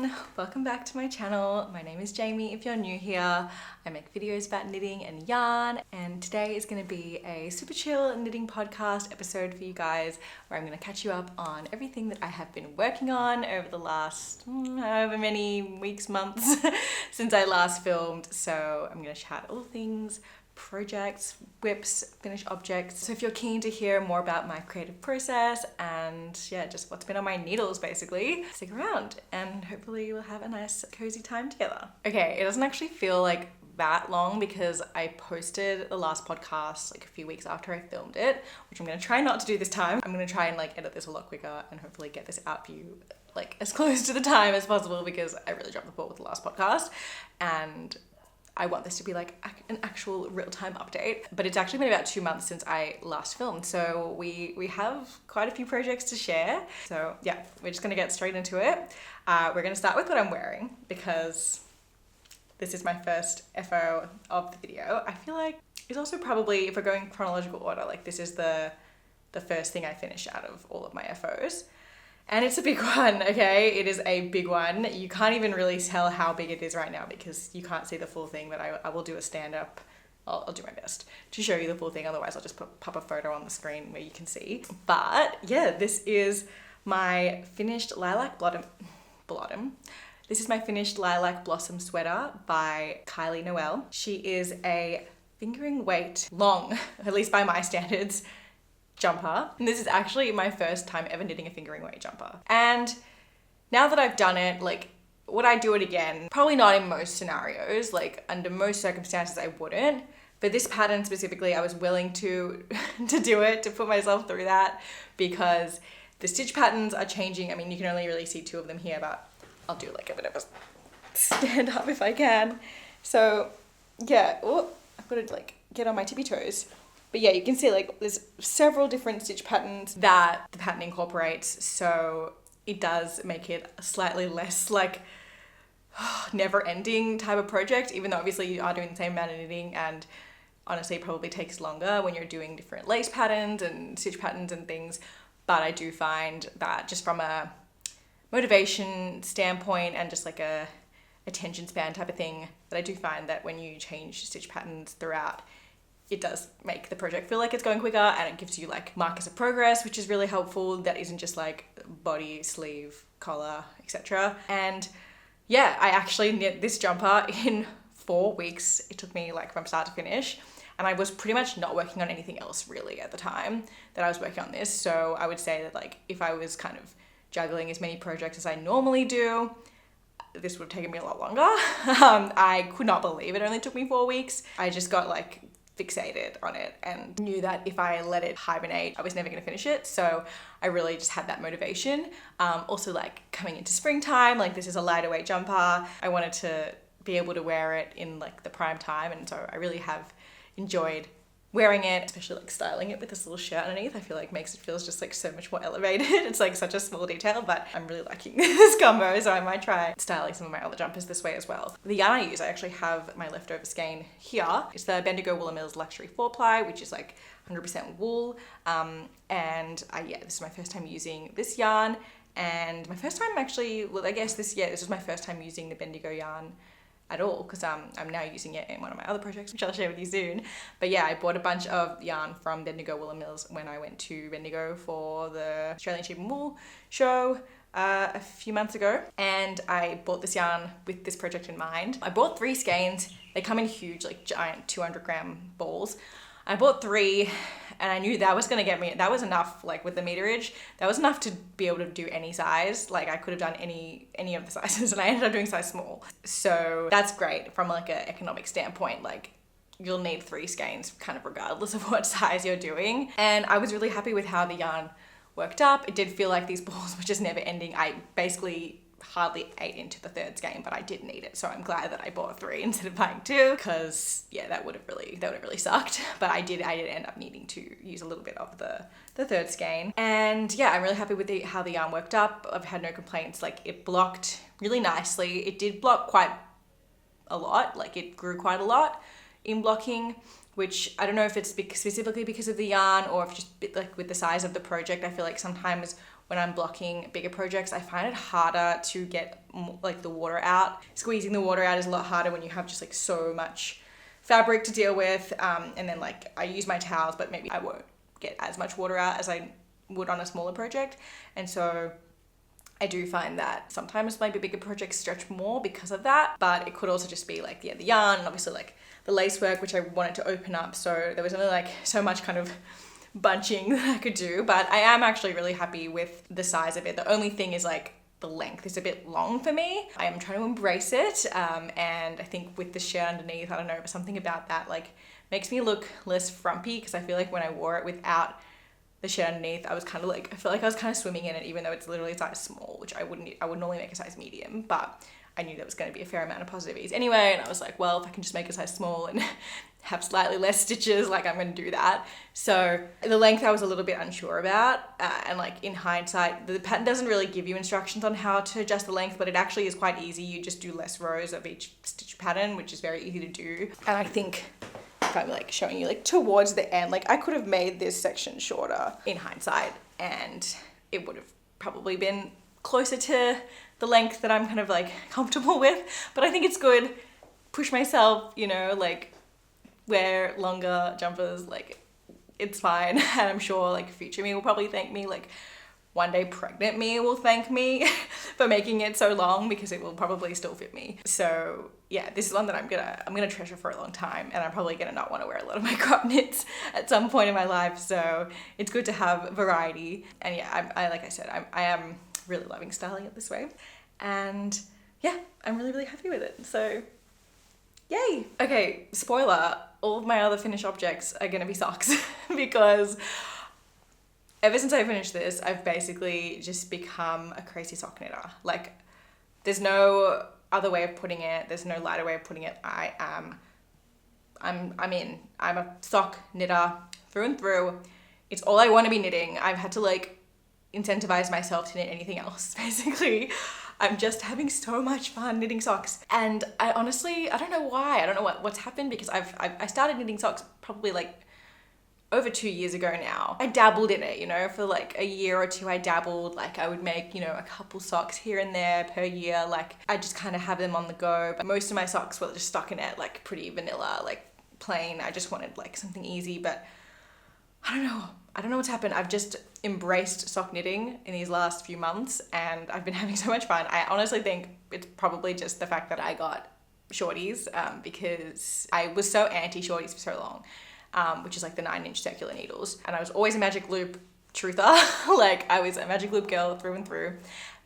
everyone, welcome back to my channel. My name is Jamie if you're new here. I make videos about knitting and yarn, and today is going to be a super chill knitting podcast episode for you guys where I'm going to catch you up on everything that I have been working on over the last however many weeks, months since I last filmed. So I'm going to chat all things projects, whips, finished objects. So if you're keen to hear more about my creative process and yeah, just what's been on my needles basically, stick around and hopefully we'll have a nice cozy time together. Okay, it doesn't actually feel like that long because I posted the last podcast like a few weeks after I filmed it, which I'm gonna try not to do this time. I'm gonna try and like edit this a lot quicker and hopefully get this out for you like as close to the time as possible because I really dropped the ball with the last podcast and I want this to be like an actual real-time update, but it's actually been about 2 months since I last filmed. So we have quite a few projects to share. So yeah, we're just gonna get straight into it. We're gonna start with what I'm wearing because this is my first FO of the video. I feel like it's also probably, if we're going chronological order, like this is the first thing I finish out of all of my FOs. And it's a big one, okay? It is a big one. You can't even really tell how big it is right now because you can't see the full thing, but I will do a stand-up. I'll do my best to show you the full thing, otherwise I'll just pop a photo on the screen where you can see. But yeah, this is my finished lilac blossom. This is my finished lilac blossom sweater by Kyleigh Noelle. She is a fingering weight long, at least by my standards, jumper. And this is actually my first time ever knitting a fingering weight jumper. And now that I've done it, like, would I do it again? Probably not in most scenarios, like under most circumstances I wouldn't. For this pattern specifically, I was willing to do it, to put myself through that because the stitch patterns are changing. I mean, you can only really see two of them here, but I'll do like a bit of a stand up if I can. So yeah, I've got to like get on my tippy toes. But yeah, you can see like there's several different stitch patterns that the pattern incorporates. So it does make it a slightly less like never ending type of project, even though obviously you are doing the same amount of knitting and honestly it probably takes longer when you're doing different lace patterns and stitch patterns and things. But I do find that just from a motivation standpoint and just like a attention span type of thing, that I do find that when you change stitch patterns throughout, it does make the project feel like it's going quicker and it gives you like markers of progress, which is really helpful. That isn't just like body, sleeve, collar, etc. And yeah, I actually knit this jumper in 4 weeks. It took me like from start to finish. And I was pretty much not working on anything else really at the time that I was working on this. So I would say that like if I was kind of juggling as many projects as I normally do, this would have taken me a lot longer. I could not believe it only took me 4 weeks. I just got like fixated on it and knew that if I let it hibernate, I was never going to finish it. So I really just had that motivation. Also like coming into springtime, like this is a lighter weight jumper. I wanted to be able to wear it in like the prime time. And so I really have enjoyed wearing it, especially like styling it with this little shirt underneath. I feel like makes it feels just like so much more elevated. It's like such a small detail, but I'm really liking this combo, so I might try styling some of my other jumpers this way as well. The yarn I use, I actually have my leftover skein here. It's the Bendigo Wool & Mills Luxury 4-ply, which is like 100% wool. And yeah, this is my first time using this yarn, and my first time actually, well, I guess this is my first time using the Bendigo yarn at all because I'm now using it in one of my other projects, which I'll share with you soon. But yeah, I bought a bunch of yarn from Bendigo Wool & Mills when I went to Bendigo for the Australian Sheep and Wool show a few months ago, and I bought this yarn with this project in mind. I bought 3 skeins. They come in huge, like giant 200-gram balls. I bought 3 and I knew that was gonna get me, that was enough, like with the meterage, that was enough to be able to do any size. Like I could have done any of the sizes and I ended up doing size small. So that's great from like an economic standpoint. Like you'll need 3 skeins kind of regardless of what size you're doing. And I was really happy with how the yarn worked up. It did feel like these balls were just never ending. I basically hardly ate into the 3rd skein, but I did need it. So I'm glad that I bought 3 instead of buying 2 because yeah, that would have really sucked. But I did end up needing to use a little bit of the 3rd skein. And yeah, I'm really happy with how the yarn worked up. I've had no complaints. Like it blocked really nicely. It did block quite a lot. Like it grew quite a lot in blocking, which I don't know if it's specifically because of the yarn or if just like with the size of the project. I feel like sometimes when I'm blocking bigger projects, I find it harder to get like the water out. Squeezing the water out is a lot harder when you have just like so much fabric to deal with. And then like I use my towels, but maybe I won't get as much water out as I would on a smaller project. And so I do find that sometimes maybe bigger projects stretch more because of that, but it could also just be like, yeah, the yarn and obviously like the lace work, which I wanted to open up. So there was only like so much kind of bunching that I could do, but I am actually really happy with the size of it. The only thing is like the length is a bit long for me. I am trying to embrace it. And I think with the shirt underneath, I don't know, something about that like makes me look less frumpy, because I feel like when I wore it without the shirt underneath, I was kind of like, I feel like I was kind of swimming in it, even though it's literally a size small, which I would normally make a size medium, but I knew there was going to be a fair amount of positive ease anyway. And I was like, well, if I can just make a size small and have slightly less stitches, like I'm going to do that. So the length I was a little bit unsure about. And like in hindsight, the pattern doesn't really give you instructions on how to adjust the length, but it actually is quite easy. You just do less rows of each stitch pattern, which is very easy to do. And I think if I'm like showing you like towards the end, like I could have made this section shorter in hindsight, and it would have probably been closer to the length that I'm kind of like comfortable with. But I think it's good, push myself, you know, like wear longer jumpers, like it's fine. And I'm sure like future me will probably thank me, like one day pregnant me will thank me for making it so long, because it will probably still fit me. So yeah, this is one that I'm gonna treasure for a long time, and I'm probably gonna not want to wear a lot of my crop knits at some point in my life. So it's good to have variety. And yeah, I like I said, I am really loving styling it this way, and yeah, I'm really happy with it. So yay. Okay, spoiler, all of my other finished objects are gonna be socks because ever since I finished this, I've basically just become a crazy sock knitter. Like, there's no other way of putting it. There's no lighter way of putting it. I'm a sock knitter through and through. It's all I want to be knitting. I've had to like incentivize myself to knit anything else, basically. I'm just having so much fun knitting socks. And I honestly, I don't know why. I don't know what's happened, because I started knitting socks probably like over 2 years ago now. I dabbled in it, you know, for like a year or two. I dabbled, like I would make, you know, a couple socks here and there per year. Like I just kind of have them on the go. But most of my socks were just stockinette, like pretty vanilla, like plain. I just wanted like something easy, but I don't know what's happened. I've just embraced sock knitting in these last few months, and I've been having so much fun. I honestly think it's probably just the fact that I got shorties, because I was so anti shorties for so long. Which is like the 9-inch circular needles. And I was always a magic loop truther. Like I was a magic loop girl through and through.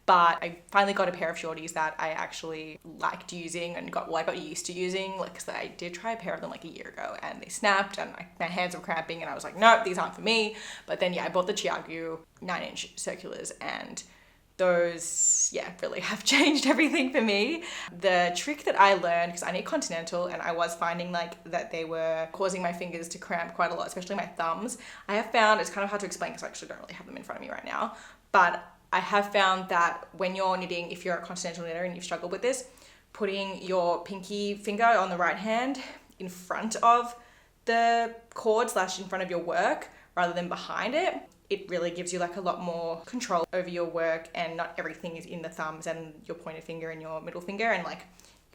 But I finally got a pair of shorties that I actually liked using and I got used to using. Like, cause I did try a pair of them like a year ago, and they snapped and my hands were cramping, and I was like, nope, these aren't for me. But then yeah, I bought the Chiagu 9-inch circulars, and those, yeah, really have changed everything for me. The trick that I learned, because I knit continental, and I was finding like that they were causing my fingers to cramp quite a lot, especially my thumbs. I have found, it's kind of hard to explain because I actually don't really have them in front of me right now, but I have found that when you're knitting, if you're a continental knitter and you've struggled with this, putting your pinky finger on the right hand in front of the cord / in front of your work rather than behind it, it really gives you like a lot more control over your work, and not everything is in the thumbs and your pointer finger and your middle finger, and like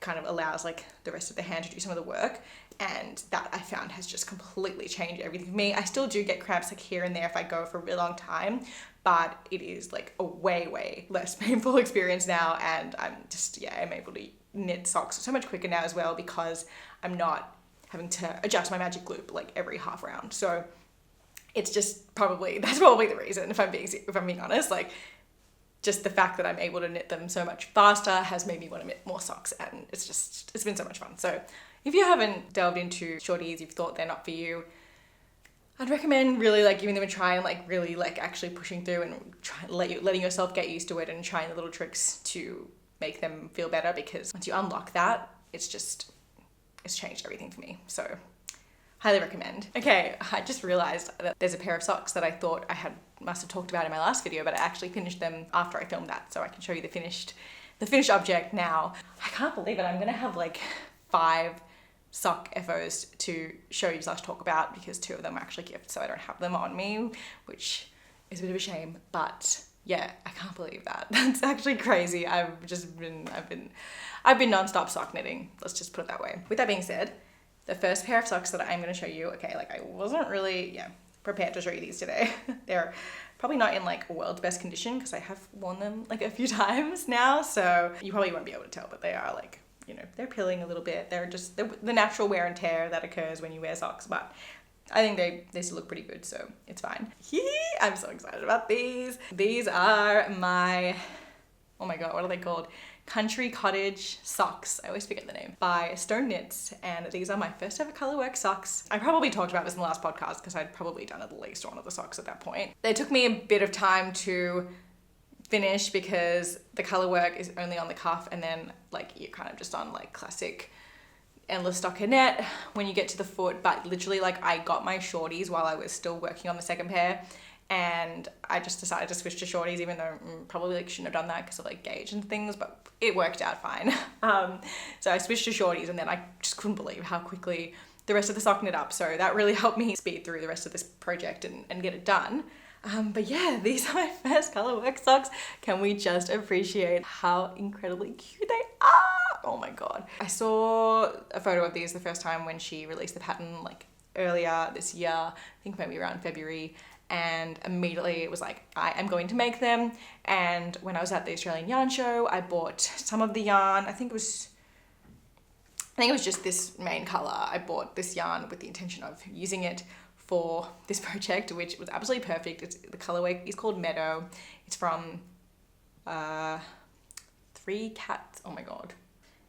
kind of allows like the rest of the hand to do some of the work. And that I found has just completely changed everything for me. I still do get cramps like here and there if I go for a really long time, but it is like a way less painful experience now. And I'm just, yeah, I'm able to knit socks so much quicker now as well, because I'm not having to adjust my magic loop like every half round. So it's just that's probably the reason, if I'm being honest. Like, just the fact that I'm able to knit them so much faster has made me want to knit more socks, and it's been so much fun. So if you haven't delved into shorties, you've thought they're not for you, I'd recommend really like giving them a try, and like really like actually pushing through and letting yourself get used to it, and trying the little tricks to make them feel better, because once you unlock that, it's changed everything for me. So highly recommend. Okay, I just realized that there's a pair of socks that I thought must have talked about in my last video, but I actually finished them after I filmed that, so I can show you the finished object now. I can't believe it. I'm gonna have like 5 sock FOs to show you / talk about, because 2 of them are actually gifts, so I don't have them on me, which is a bit of a shame, but yeah, I can't believe that. That's actually crazy. I've been non-stop sock knitting. Let's just put it that way. With that being said, the first pair of socks that I'm going to show you, okay, like I wasn't really, prepared to show you these today. They're probably not in like world's best condition because I have worn them like a few times now. So you probably won't be able to tell, but they are like, you know, they're peeling a little bit. They're just the natural wear and tear that occurs when you wear socks, but I think they still look pretty good, so it's fine. I'm so excited about these. These are my, oh my god, what are they called? Country Cottage socks. I always forget the name. By Stone Knits, and these are my first ever colourwork socks. I probably talked about this in the last podcast because I'd probably done at least one of the socks at that point. They took me a bit of time to finish because the colourwork is only on the cuff, and then like you're kind of just on like classic endless stockinette when you get to the foot. But literally, like, I got my shorties while I was still working on the second pair, and I just decided to switch to shorties, even though probably like shouldn't have done that because of like gauge and things, but it worked out fine. So I switched to shorties, and then I just couldn't believe how quickly the rest of the sock knit up, so that really helped me speed through the rest of this project and get it done. But yeah, these are my first colourwork socks. Can we just appreciate how incredibly cute they are? Oh my god. I saw a photo of these the first time when she released the pattern like earlier this year, I think maybe around February, and immediately it was like, I am going to make them. And when I was at the Australian Yarn Show, I bought some of the yarn. I think it was just this main colour. I bought this yarn with the intention of using it for this project, which was absolutely perfect. The colorway is called Meadow. It's from Three Cats. Oh my god.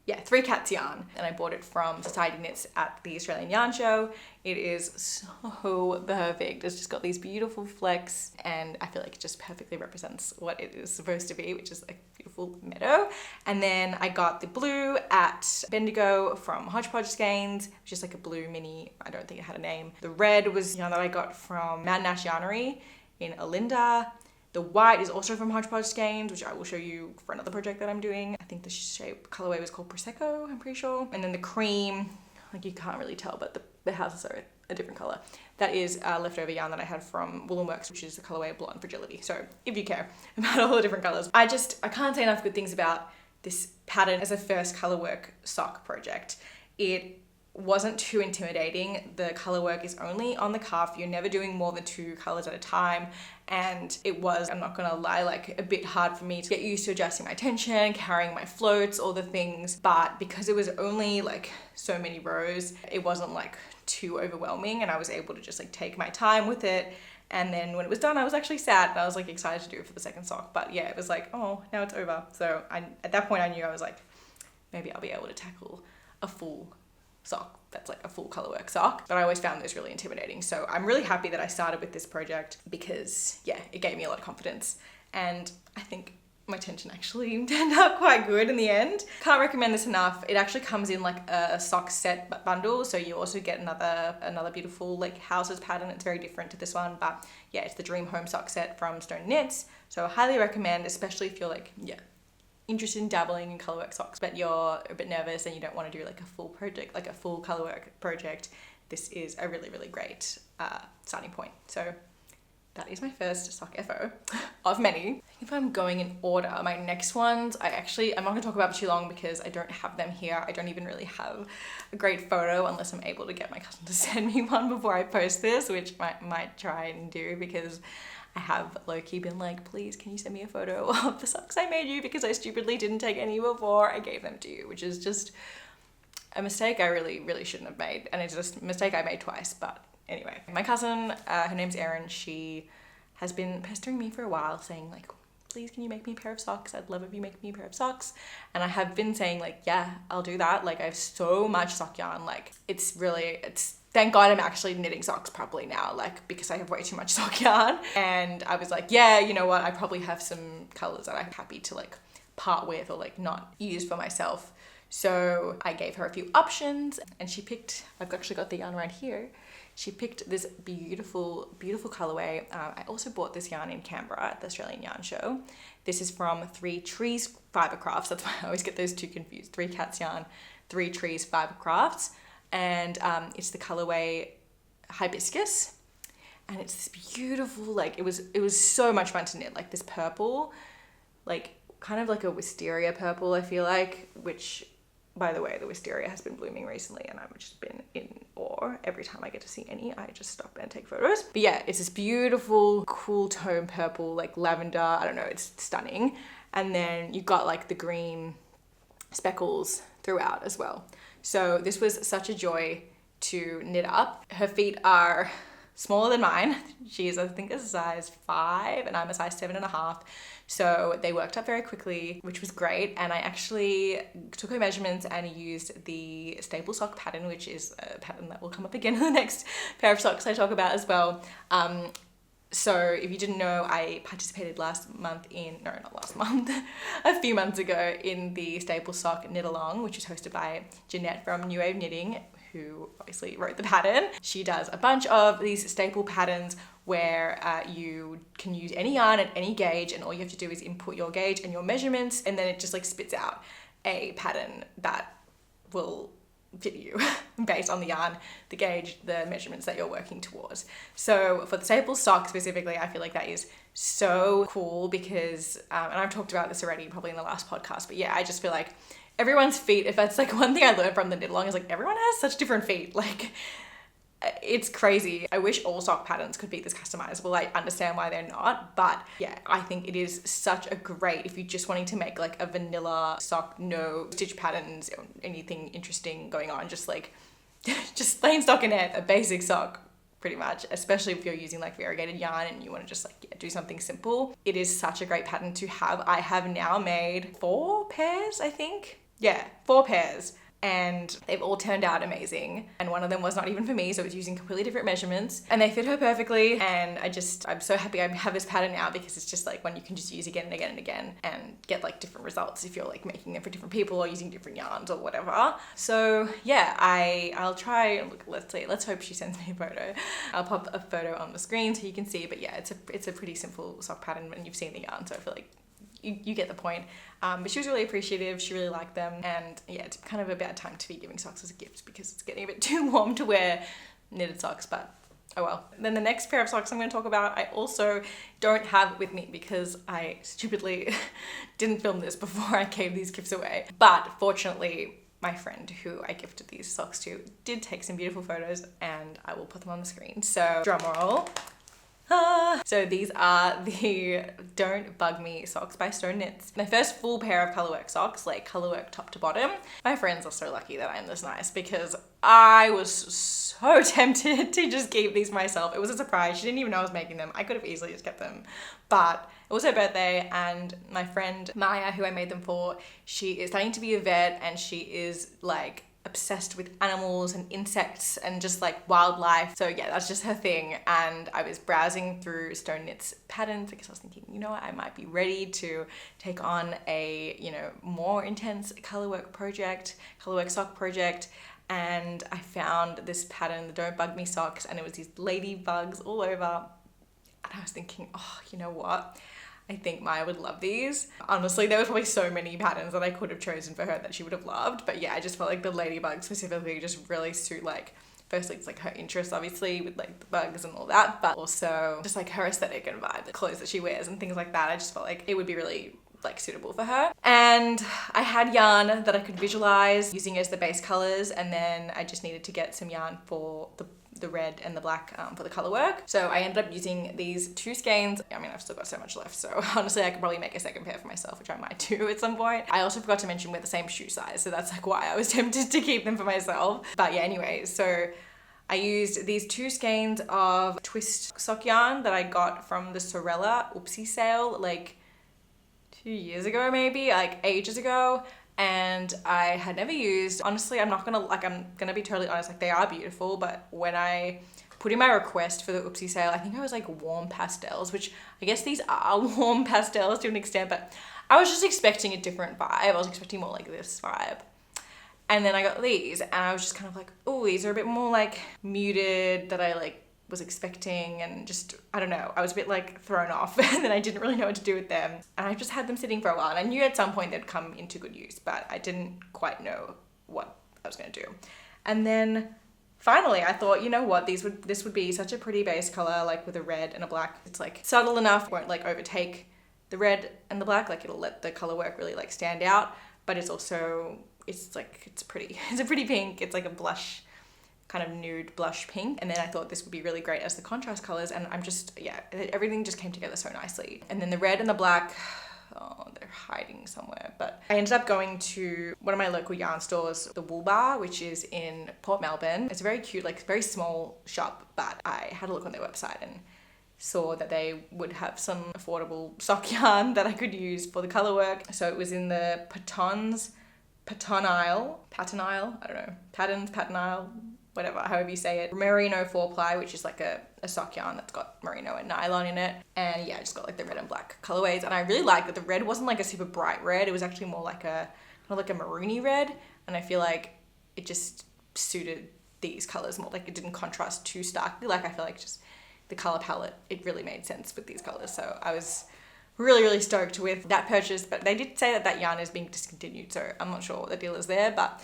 Yeah, Three Cats yarn, and I bought it from Society Knits at the Australian Yarn Show. It is so perfect. It's just got these beautiful flecks, and I feel like it just perfectly represents what it is supposed to be, which is a beautiful meadow. And then I got the blue at Bendigo from Hodgepodge Skeins, which is like a blue mini, I don't think it had a name. The red was yarn that I got from Mad Nash Yarnery in Olinda. The white is also from Hodgepodge Skeins, which I will show you for another project that I'm doing. I think the shape colorway was called Prosecco, I'm pretty sure. And then the cream, like you can't really tell, but the houses are a different color. That is leftover yarn that I had from Wool & Works, which is the colorway Blonde Fragility. So if you care about all the different colors. I can't say enough good things about this pattern as a first colorwork sock project. It wasn't too intimidating. The colorwork is only on the cuff. You're never doing more than 2 colors at a time. And it was, I'm not gonna lie, like a bit hard for me to get used to adjusting my tension, carrying my floats, all the things. But because it was only like so many rows, it wasn't like too overwhelming, and I was able to just like take my time with it. And then when it was done, I was actually sad, and I was like excited to do it for the second sock. But yeah, it was like, oh, now it's over. So at that point I knew, I was like, maybe I'll be able to tackle a full sock that's like a full colorwork sock. But I always found this really intimidating. So I'm really happy that I started with this project because yeah, it gave me a lot of confidence, and I think my tension actually turned out quite good in the end. Can't recommend this enough. It actually comes in like a sock set bundle, so you also get another beautiful like houses pattern. It's very different to this one, but yeah, it's the Dream Home sock set from Stone Knits. So I highly recommend, especially if you're like, yeah, interested in dabbling in colorwork socks, but you're a bit nervous and you don't want to do like a full project, like a full colorwork project. This is a really, really great starting point. So that is my first sock FO of many. If I'm going in order, my next ones, I'm not gonna talk about for too long because I don't have them here. I don't even really have a great photo unless I'm able to get my cousin to send me one before I post this, which I might try and do, because I have low-key been like, please, can you send me a photo of the socks I made you, because I stupidly didn't take any before I gave them to you, which is just a mistake I really, really shouldn't have made. And it's just a mistake I made twice. But anyway, my cousin, her name's Erin, she has been pestering me for a while saying like, please, can you make me a pair of socks? I'd love if you make me a pair of socks. And I have been saying like, yeah, I'll do that. Like, I have so much sock yarn. Like, it's thank God I'm actually knitting socks properly now, like, because I have way too much sock yarn. And I was like, yeah, you know what? I probably have some colors that I'm happy to like part with or like not use for myself. So I gave her a few options, and she picked, I've actually got the yarn right here. She picked this beautiful, beautiful colorway. I also bought this yarn in Canberra at the Australian Yarn Show. This is from Three Trees Fibre Crafts. That's why I always get those two confused. Three Cats yarn, Three Trees Fibre Crafts. And it's the colorway Hibiscus. and it's this beautiful, like, it was so much fun to knit, like this purple, like kind of like a wisteria purple, I feel like, which, by the way, the wisteria has been blooming recently and I've just been in awe every time I get to see any. I just stop and take photos. But yeah, it's this beautiful, cool tone purple, like lavender. I don't know, it's stunning. And then you got like the green speckles throughout as well. So this was such a joy to knit up. Her feet are smaller than mine. She's, I think, a size 5 and I'm a size 7.5. So they worked up very quickly, which was great. And I actually took her measurements and used the staple sock pattern, which is a pattern that will come up again in the next pair of socks I talk about as well. So if you didn't know, I participated a few months ago in the staple sock knit along, which is hosted by Jeanette from New Wave Knitting, who obviously wrote the pattern. She does a bunch of these staple patterns where you can use any yarn at any gauge, and all you have to do is input your gauge and your measurements, and then it just like spits out a pattern that will fit you based on the yarn, the gauge, the measurements that you're working towards. So for the staple sock specifically, I feel like that is so cool because, and I've talked about this already probably in the last podcast, but yeah, I just feel like everyone's feet, if that's like one thing I learned from the knit along, is like everyone has such different feet. Like, it's crazy. I wish all sock patterns could be this customizable. I understand why they're not, but yeah, I think it is such a great, if you're just wanting to make like a vanilla sock, no stitch patterns, or anything interesting going on, just like, just plain stockinette, a basic sock, pretty much, especially if you're using like variegated yarn and you want to just like do something simple. It is such a great pattern to have. I have now made 4 pairs, I think. Yeah, 4 pairs. And they've all turned out amazing. And one of them was not even for me, so it was using completely different measurements. And they fit her perfectly. And I'm so happy I have this pattern now because it's just like one you can just use again and again and again and get like different results if you're like making them for different people or using different yarns or whatever. So yeah, I'll try, look, let's hope she sends me a photo. I'll pop a photo on the screen so you can see, but yeah, it's a pretty simple sock pattern and you've seen the yarn, so I feel like you get the point. But she was really appreciative. She really liked them. And yeah, it's kind of a bad time to be giving socks as a gift because it's getting a bit too warm to wear knitted socks, but oh well. Then the next pair of socks I'm going to talk about, I also don't have with me because I stupidly didn't film this before I gave these gifts away. But fortunately, my friend who I gifted these socks to did take some beautiful photos and I will put them on the screen. So drum roll. So these are the Don't Bug Me socks by Stone Knits. My first full pair of colourwork socks, like colourwork top to bottom. My friends are so lucky that I'm this nice because I was so tempted to just keep these myself. It was a surprise. She didn't even know I was making them. I could have easily just kept them, but it was her birthday and my friend Maya, who I made them for, she is starting to be a vet and she is like obsessed with animals and insects and just like wildlife. So yeah, that's just her thing. And I was browsing through Stone Knits patterns because I was thinking, you know what, I might be ready to take on a, you know, more intense colourwork sock project. And I found this pattern, the Don't Bug Me socks, and it was these ladybugs all over. And I was thinking, oh, you know what? I think Maya would love these. Honestly, there were probably so many patterns that I could have chosen for her that she would have loved. But yeah, I just felt like the ladybug specifically just really suit, like, firstly, it's like her interests, obviously, with like the bugs and all that, but also just like her aesthetic and vibe, the clothes that she wears and things like that. I just felt like it would be really like suitable for her. And I had yarn that I could visualize using as the base colors, and then I just needed to get some yarn for the red and the black for the color work. So I ended up using these 2 skeins. I mean, I've still got so much left, so honestly I could probably make a second pair for myself, which I might do at some point. I also forgot to mention we're the same shoe size, so that's like why I was tempted to keep them for myself. But yeah, anyway, so I used these 2 skeins of twist sock yarn that I got from the Sorella Oopsie sale like 2 years ago, maybe, like ages ago. And I had never used, honestly, I'm gonna be totally honest, like they are beautiful, but when I put in my request for the Oopsie sale, I think I was like warm pastels, which I guess these are warm pastels to an extent, but I was just expecting a different vibe. I was expecting more like this vibe. And then I got these and I was just kind of like, oh, these are a bit more like muted that I like was expecting, and just, I don't know, I was a bit like thrown off and then I didn't really know what to do with them. And I just had them sitting for a while and I knew at some point they'd come into good use, but I didn't quite know what I was gonna do. And then finally I thought, you know what, this would be such a pretty base color, like with a red and a black. It's like subtle enough, won't like overtake the red and the black, like it'll let the color work really like stand out, but it's also, it's pretty. It's a pretty pink. It's like a blush, kind of nude blush pink. And then I thought this would be really great as the contrast colors, and I'm just, yeah, everything just came together so nicely. And then the red and the black, oh, they're hiding somewhere. But I ended up going to one of my local yarn stores, the Wool Bar, which is in Port Melbourne. It's a very cute, like very small shop, but I had a look on their website and saw that they would have some affordable sock yarn that I could use for the color work. So it was in the pattern aisle, I don't know, pattern aisle, whatever, however you say it. Merino 4-ply, which is like a sock yarn that's got merino and nylon in it. And yeah, I just got like the red and black colorways. And I really liked that the red wasn't like a super bright red. It was actually more like a, kind of like a maroony red. And I feel like it just suited these colors more. Like it didn't contrast too starkly. Like I feel like just the color palette, it really made sense with these colors. So I was really, really stoked with that purchase, but they did say that that yarn is being discontinued. So I'm not sure what the deal is there, but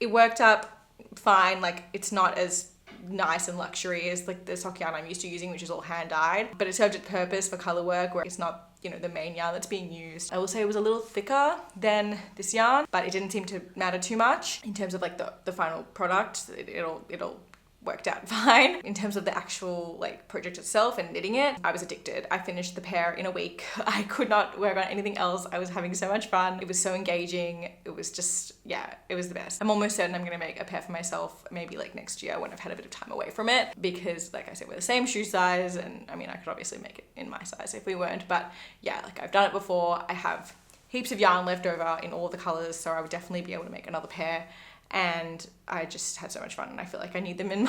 it worked up fine. Like it's not as nice and luxury as like the sock yarn I'm used to using, which is all hand dyed, but it served its purpose for color work where it's not, you know, the main yarn that's being used. I will say it was a little thicker than this yarn, but it didn't seem to matter too much in terms of like the final product. It all worked out fine. In terms of the actual like project itself and knitting it, I was addicted. I finished the pair in a week. I could not work on anything else. I was having so much fun. It was so engaging. It was just, yeah, it was the best. I'm almost certain I'm gonna make a pair for myself maybe like next year when I've had a bit of time away from it, because like I said, we're the same shoe size, and I mean, I could obviously make it in my size if we weren't, but yeah, like I've done it before. I have heaps of yarn left over in all the colors, so I would definitely be able to make another pair. And I just had so much fun, and I feel like I need them in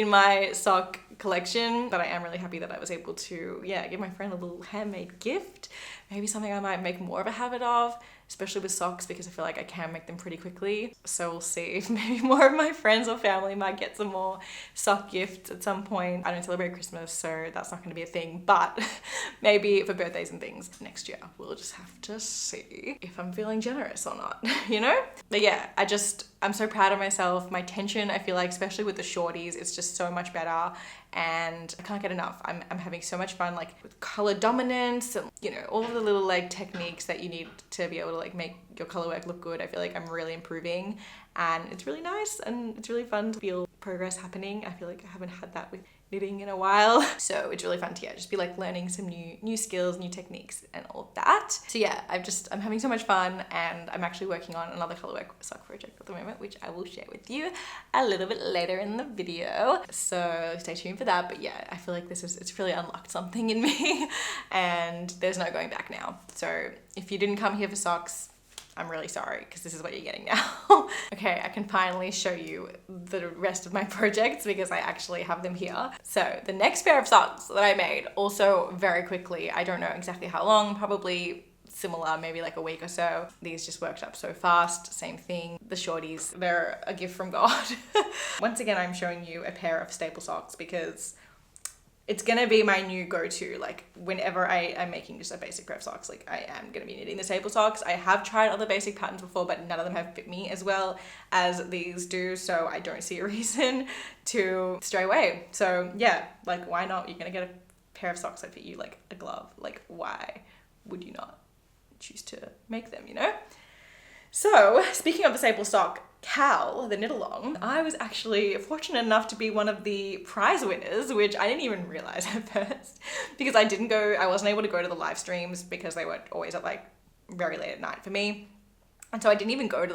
my sock collection. But I am really happy that I was able to, yeah, give my friend a little handmade gift. Maybe something I might make more of a habit of, especially with socks, because I feel like I can make them pretty quickly. So we'll see if maybe more of my friends or family might get some more sock gifts at some point. I don't celebrate Christmas, so that's not gonna be a thing, but maybe for birthdays and things next year. We'll just have to see if I'm feeling generous or not, you know? But yeah, I'm so proud of myself. My tension, I feel like, especially with the shorties, it's just so much better, and I can't get enough. I'm having so much fun, like with color dominance and, you know, all of the little like techniques that you need to be able to like make your color work look good. I feel like I'm really improving, and it's really nice, and it's really fun to feel progress happening. I feel like I haven't had that with knitting in a while, so it's really fun to, yeah, just be like learning some new skills, new techniques and all of that. So yeah, I'm having so much fun, and I'm actually working on another colorwork sock project at the moment, which I will share with you a little bit later in the video, so stay tuned for that. But yeah, I feel like it's really unlocked something in me, and there's no going back now. So if you didn't come here for socks, I'm really sorry, because this is what you're getting now. Okay, I can finally show you the rest of my projects because I actually have them here. So the next pair of socks that I made, also very quickly, I don't know exactly how long, probably similar, maybe like a week or so. These just worked up so fast. Same thing, the shorties, they're a gift from God. Once again, I'm showing you a pair of staple socks because it's gonna be my new go-to, like whenever I'm making just a basic pair of socks, like I am gonna be knitting the staple socks. I have tried other basic patterns before, but none of them have fit me as well as these do, so I don't see a reason to stray away. So yeah, like why not? You're gonna get a pair of socks that fit you like a glove. Like why would you not choose to make them, you know? So speaking of the staple sock, Cal, the knit along, I was actually fortunate enough to be one of the prize winners, which I didn't even realize at first because I wasn't able to go to the live streams because they were always at like very late at night for me. And so I didn't even go to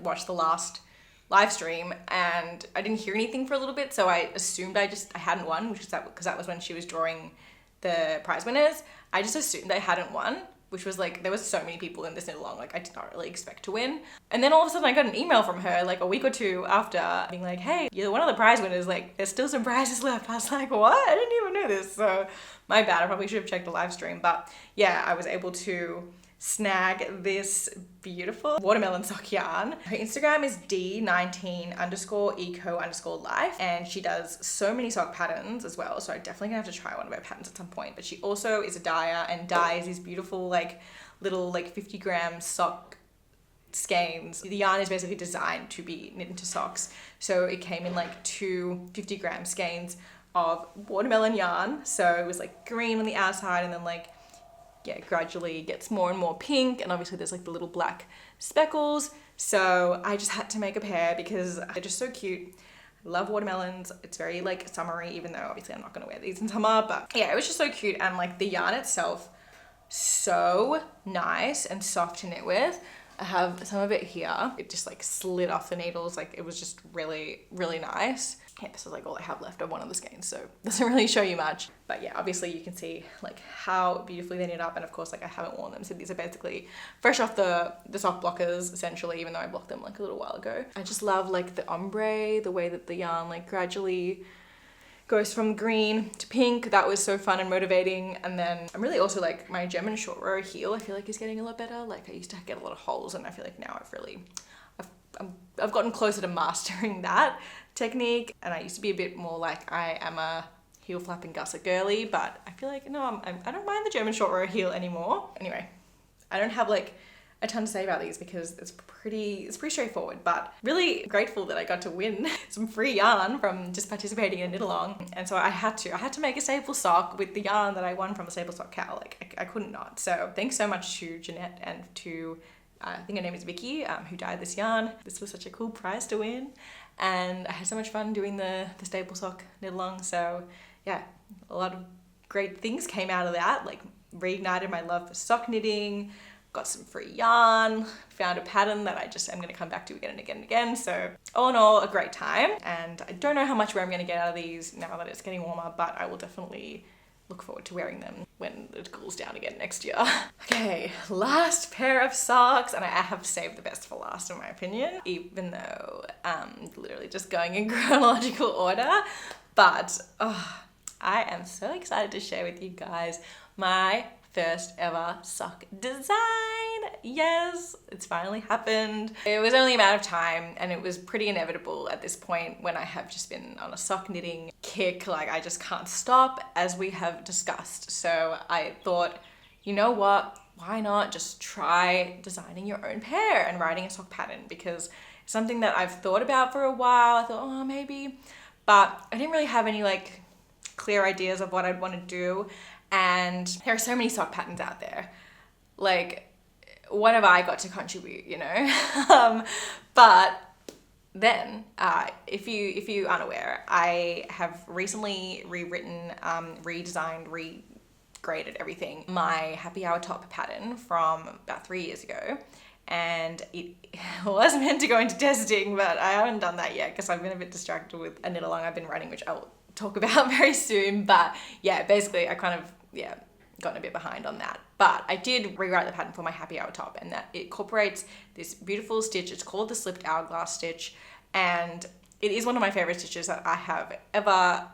watch the last live stream, and I didn't hear anything for a little bit. So I assumed I hadn't won, because that was when she was drawing the prize winners. I just assumed I hadn't won, which was like, there was so many people in this knit along, like I did not really expect to win. And then all of a sudden I got an email from her like a week or two after being like, hey, you're one of the prize winners, like there's still some prizes left. I was like, what? I didn't even know this. So my bad, I probably should have checked the live stream. But yeah, I was able to snag this beautiful watermelon sock yarn. Her Instagram is d19_eco_life, and she does so many sock patterns as well, so I'm definitely gonna have to try one of her patterns at some point. But she also is a dyer and dyes these beautiful like little like 50-gram sock skeins. The yarn is basically designed to be knit into socks. So it came in like 2 50-gram skeins of watermelon yarn. So it was like green on the outside and then like, yeah, gradually gets more and more pink. And obviously there's like the little black speckles. So I just had to make a pair because they're just so cute. I love watermelons. It's very like summery, even though obviously I'm not gonna wear these in summer, but yeah, it was just so cute. And like the yarn itself, so nice and soft to knit with. I have some of it here. It just like slid off the needles. Like it was just really, really nice. Yeah, this is like all I have left of one of the skeins, so it doesn't really show you much. But yeah, obviously you can see like how beautifully they knit up. And of course, like I haven't worn them. So these are basically fresh off the sock blockers, essentially, even though I blocked them like a little while ago. I just love like the ombre, the way that the yarn like gradually goes from green to pink. That was so fun and motivating. And then I'm really also like my German short row heel, I feel like is getting a lot better. Like I used to get a lot of holes and I feel like now I've gotten closer to mastering that technique. And I used to be a bit more like I am a heel flap and gusset girly, but I feel like no, I don't mind the German short row heel anymore. Anyway, I don't have like a ton to say about these because it's pretty straightforward, but really grateful that I got to win some free yarn from just participating in a knit along. And so I had to make a staple sock with the yarn that I won from a staple sock cow. Like I couldn't not. So thanks so much to Jeanette and to I think her name is Vicky, who dyed this yarn. This was such a cool prize to win, and I had so much fun doing the staple sock knit along. So yeah, a lot of great things came out of that. Like reignited my love for sock knitting, got some free yarn, found a pattern that I just am going to come back to again and again and again. So all in all, a great time. And I don't know how much wear I'm going to get out of these now that it's getting warmer, but I will definitely look forward to wearing them when it cools down again next year. Okay, last pair of socks, and I have saved the best for last in my opinion, even though literally just going in chronological order. But I am so excited to share with you guys my first ever sock design. Yes, it's finally happened. It was only a matter of time, and it was pretty inevitable at this point when I have just been on a sock knitting kick. Like I just can't stop, as we have discussed. So I thought, you know what, why not just try designing your own pair and writing a sock pattern, because it's something that I've thought about for a while. I thought, oh, maybe, but I didn't really have any like clear ideas of what I'd want to do. And there are so many sock patterns out there. Like, what have I got to contribute, you know? But then, if you aren't aware, I have recently rewritten, redesigned, regraded everything, my happy hour top pattern from about 3 years ago. And it was meant to go into testing, but I haven't done that yet because I've been a bit distracted with a knit along I've been running, which I'll talk about very soon. But yeah, basically I kind of, gotten a bit behind on that. But I did rewrite the pattern for my happy hour top, and that it incorporates this beautiful stitch. It's called the slipped hourglass stitch, and it is one of my favorite stitches that I have ever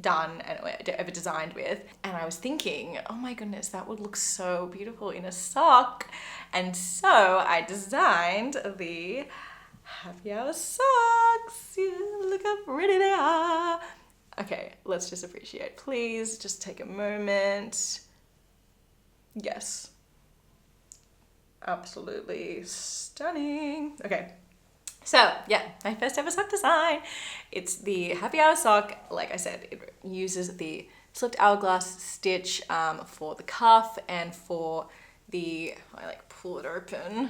done and ever designed with. And I was thinking, oh my goodness, that would look so beautiful in a sock. And so I designed the happy hour socks. Look how pretty they are. Okay, let's just appreciate. Please just take a moment. Yes. Absolutely stunning. Okay. So yeah, my first ever sock design. It's the happy hour sock. Like I said, it uses the slipped hourglass stitch for the cuff and for the, I like pull it open,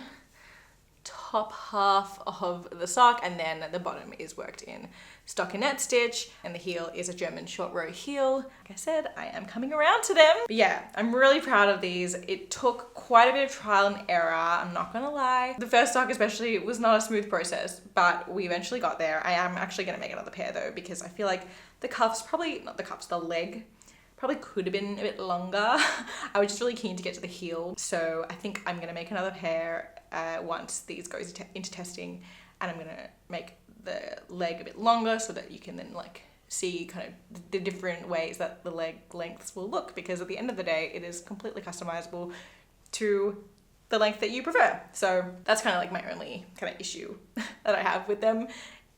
top half of the sock, and then the bottom is worked in stockinette stitch, and the heel is a German short row heel. Like I said, I am coming around to them. But yeah, I'm really proud of these. It took quite a bit of trial and error, I'm not gonna lie. The first sock especially was not a smooth process, but we eventually got there. I am actually gonna make another pair though, because I feel like the cuffs, probably not the cuffs, the leg probably could have been a bit longer. I was just really keen to get to the heel, so I think I'm gonna make another pair once these goes into testing, and I'm gonna make the leg a bit longer so that you can then like see kind of the different ways that the leg lengths will look, because at the end of the day it is completely customizable to the length that you prefer. So that's kind of like my only kind of issue that I have with them.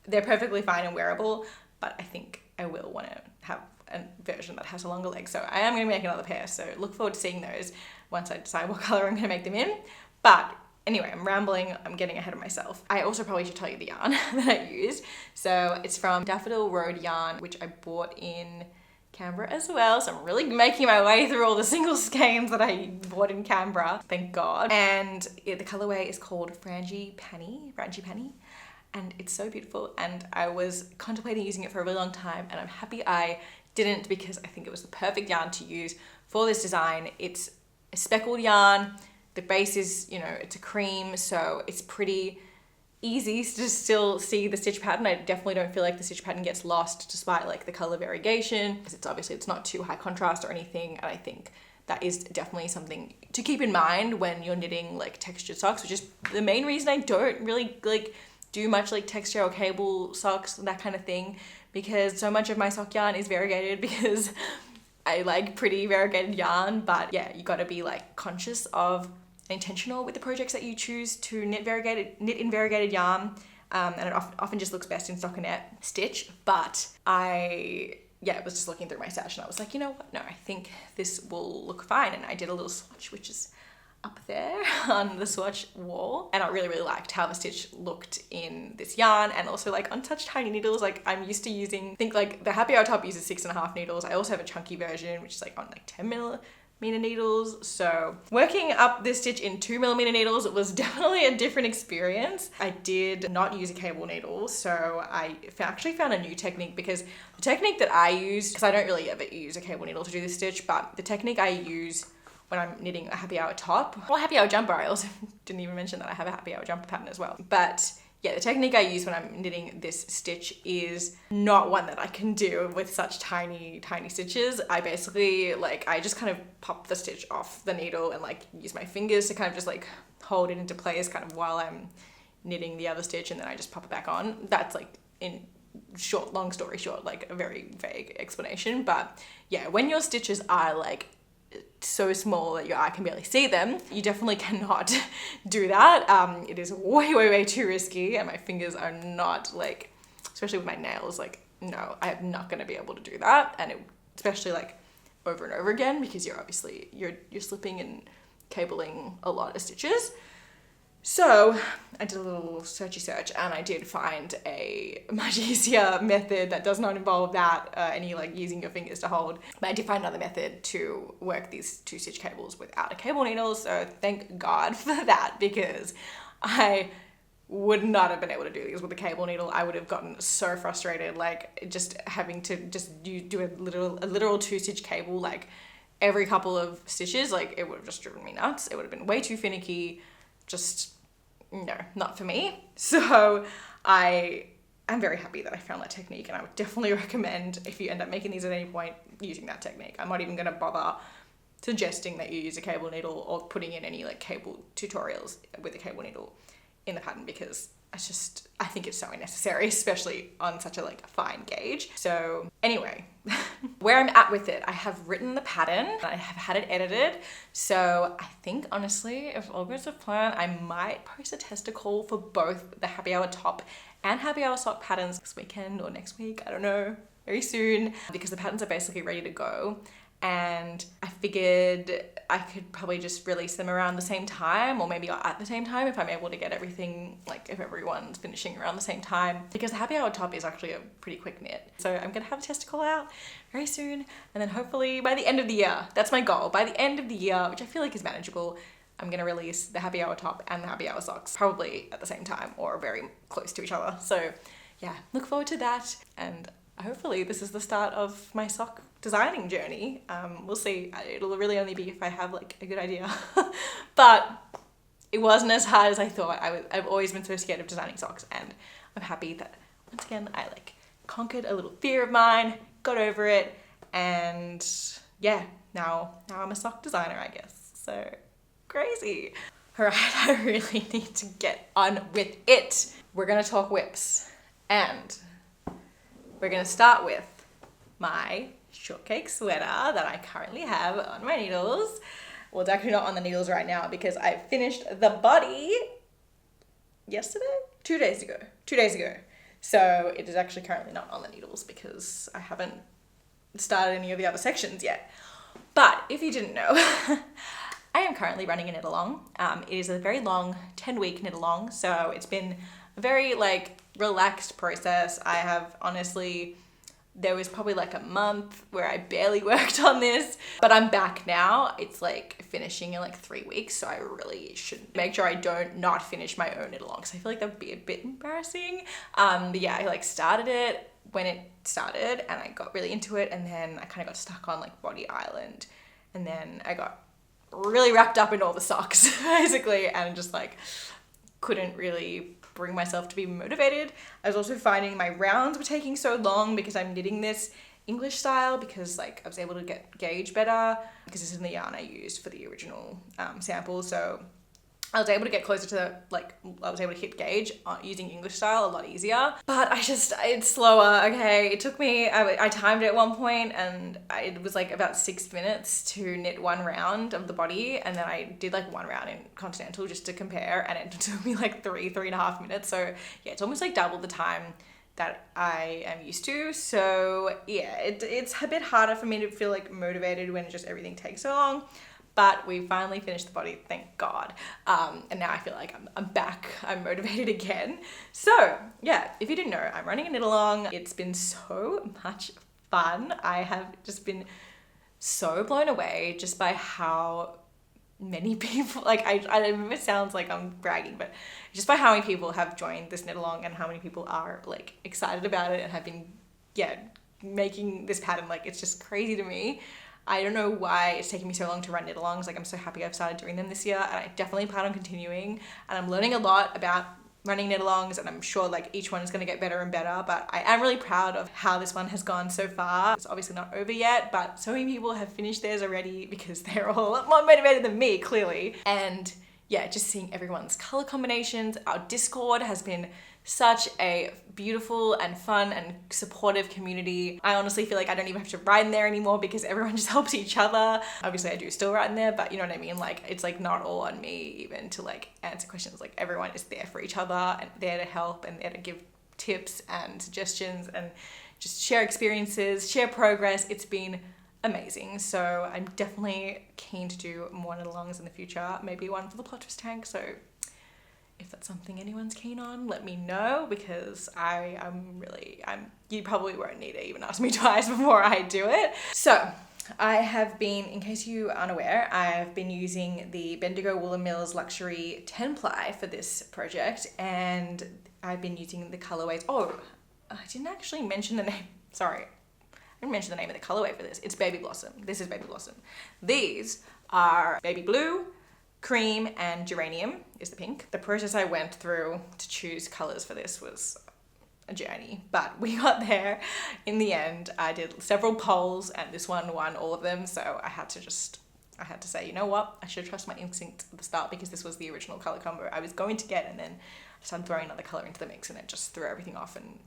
They're perfectly fine and wearable, but I think I will want to have a version that has a longer leg. So I am going to make another pair, so look forward to seeing those once I decide what color I'm going to make them in. But Anyway, I'm rambling, I'm getting ahead of myself. I also probably should tell you the yarn that I used. So it's from Daffodil Road yarn, which I bought in Canberra as well. So I'm really making my way through all the single skeins that I bought in Canberra, thank God. And the colorway is called Frangipani, and it's so beautiful. And I was contemplating using it for a really long time, and I'm happy I didn't, because I think it was the perfect yarn to use for this design. It's a speckled yarn. The base is, you know, it's a cream, so it's pretty easy to still see the stitch pattern. I definitely don't feel like the stitch pattern gets lost despite like the color variegation, because it's not too high contrast or anything. And I think that is definitely something to keep in mind when you're knitting like textured socks, which is the main reason I don't really like do much like texture or cable socks, that kind of thing, because so much of my sock yarn is variegated because I like pretty variegated yarn. But yeah, you got to be like conscious of, intentional with the projects that you choose to knit in variegated yarn, and it often just looks best in stockinette stitch. But I was just looking through my stash and I was like, you know what, no, I think this will look fine. And I did a little swatch, which is up there on the swatch wall, and I really liked how the stitch looked in this yarn, and also like on such tiny needles. Like I'm used to using, I think like the Happy Hour top uses 6.5 needles. I also have a chunky version which is like on like 10mm needles. So working up this stitch in 2mm needles was definitely a different experience. I did not use a cable needle, so I actually found a new technique, because the technique that I use, because I don't really ever use a cable needle to do this stitch, but the technique I use when I'm knitting a Happy Hour top or Happy Hour jumper, I also didn't even mention that I have a Happy Hour jumper pattern as well. But yeah, the technique I use when I'm knitting this stitch is not one that I can do with such tiny stitches. I basically I just kind of pop the stitch off the needle and like use my fingers to kind of just like hold it into place kind of while I'm knitting the other stitch, and then I just pop it back on. That's like, in short, long story short, like a very vague explanation. But yeah, when your stitches are like so small that your eye can barely see them, you definitely cannot do that. It is way too risky, and my fingers are not, like, especially with my nails, like, no, I am not going to be able to do that. And especially like over and over again, because you're obviously you're slipping and cabling a lot of stitches. So I did a little search, and I did find a much easier method that does not involve that, any like using your fingers to hold. But I did find another method to work these 2-stitch cables without a cable needle. So thank God for that, because I would not have been able to do these with a cable needle. I would have gotten so frustrated, like just having to just do a literal 2-stitch cable like every couple of stitches. Like it would have just driven me nuts. It would have been way too finicky. Just, no, not for me. So I am very happy that I found that technique, and I would definitely recommend, if you end up making these at any point, using that technique. I'm not even going to bother suggesting that you use a cable needle or putting in any like cable tutorials with a cable needle in the pattern, because I think it's so unnecessary, especially on such a like fine gauge. So anyway, where I'm at with it, I have written the pattern, I have had it edited. So I think honestly, if all goes to plan, I might post a testicle for both the Happy Hour top and Happy Hour sock patterns this weekend or next week, I don't know, very soon, because the patterns are basically ready to go. And I figured I could probably just release them around the same time, or maybe at the same time if I'm able to get everything, like if everyone's finishing around the same time, because the Happy Hour top is actually a pretty quick knit. So I'm gonna have a testicle out very soon, and then hopefully by the end of the year, that's my goal, by the end of the year, which I feel like is manageable, I'm gonna release the Happy Hour top and the Happy Hour socks probably at the same time or very close to each other. So yeah, look forward to that, and hopefully this is the start of my sock designing journey. We'll see. It'll really only be if I have like a good idea. But it wasn't as hard as I thought. I've always been so scared of designing socks, and I'm happy that once again I like conquered a little fear of mine, got over it, and yeah, now I'm a sock designer, I guess. So crazy. All right, I really need to get on with it. We're gonna talk whips, and we're gonna start with my Shortcake sweater that I currently have on my needles. Well, it's actually not on the needles right now because I finished the body yesterday? 2 days ago. 2 days ago. So it is actually currently not on the needles because I haven't started any of the other sections yet. But if you didn't know, I am currently running a knit along. It is a very long 10-week knit along, so it's been a very like relaxed process. I have honestly, there was probably like a month where I barely worked on this, but I'm back now. It's like finishing in like 3 weeks, so I really should make sure I don't not finish my own knit along, because I feel like that would be a bit embarrassing. But yeah, I like started it when it started and I got really into it, and then I kind of got stuck on like Body Island, and then I got really wrapped up in all the socks basically, and just like couldn't really bring myself to be motivated. I was also finding my rounds were taking so long because I'm knitting this English style, because like I was able to get gauge better because this is the yarn I used for the original sample. So I was able to get closer to like, I was able to hit gauge using English style a lot easier, but it's slower. Okay, it took me, I timed it at one point and it was like about 6 minutes to knit one round of the body, and then I did like one round in continental just to compare, and it took me like 3.5 minutes. So yeah, it's almost like double the time that I am used to. So yeah, it's a bit harder for me to feel like motivated when just everything takes so long. But we finally finished the body, thank God. And now I feel like I'm back, I'm motivated again. So yeah, if you didn't know, I'm running a knit along. It's been so much fun. I have just been so blown away just by how many people, like I know it sounds like I'm bragging, but just by how many people have joined this knit along and how many people are like excited about it and have been, yeah, making this pattern. Like it's just crazy to me. I don't know why it's taking me so long to run knit alongs. Like I'm so happy I've started doing them this year, and I definitely plan on continuing, and I'm learning a lot about running knit alongs, and I'm sure like each one is going to get better and better, but I am really proud of how this one has gone so far. It's obviously not over yet, but so many people have finished theirs already because they're all a lot more motivated than me, clearly. And yeah, just seeing everyone's color combinations. Our Discord has been such a beautiful and fun and supportive community. I honestly feel like I don't even have to write in there anymore because everyone just helps each other. Obviously I do still write in there, but you know what I mean? Like it's like not all on me even to like answer questions. Like everyone is there for each other and there to help and there to give tips and suggestions and just share experiences, share progress. It's been amazing. So I'm definitely keen to do more knit alongs in the future, maybe one for the plot twist tank. So if that's something anyone's keen on, let me know, because you probably won't need to even ask me twice before I do it. So I have been, in case you aren't aware, I've been using the Bendigo Woolen Mills Luxury 10 ply for this project, and I've been using the colorways. Oh, I didn't actually mention the name. Sorry. I didn't mention the name of the colorway for this. It's Baby Blossom. This is Baby Blossom. These are Baby Blue, Cream, and Geranium is the pink. The process I went through to choose colors for this was a journey, but we got there in the end. I did several polls and this one won all of them, so I had to say, you know what, I should trust my instinct at the start, because this was the original color combo I was going to get, and then I started throwing another color into the mix and it just threw everything off and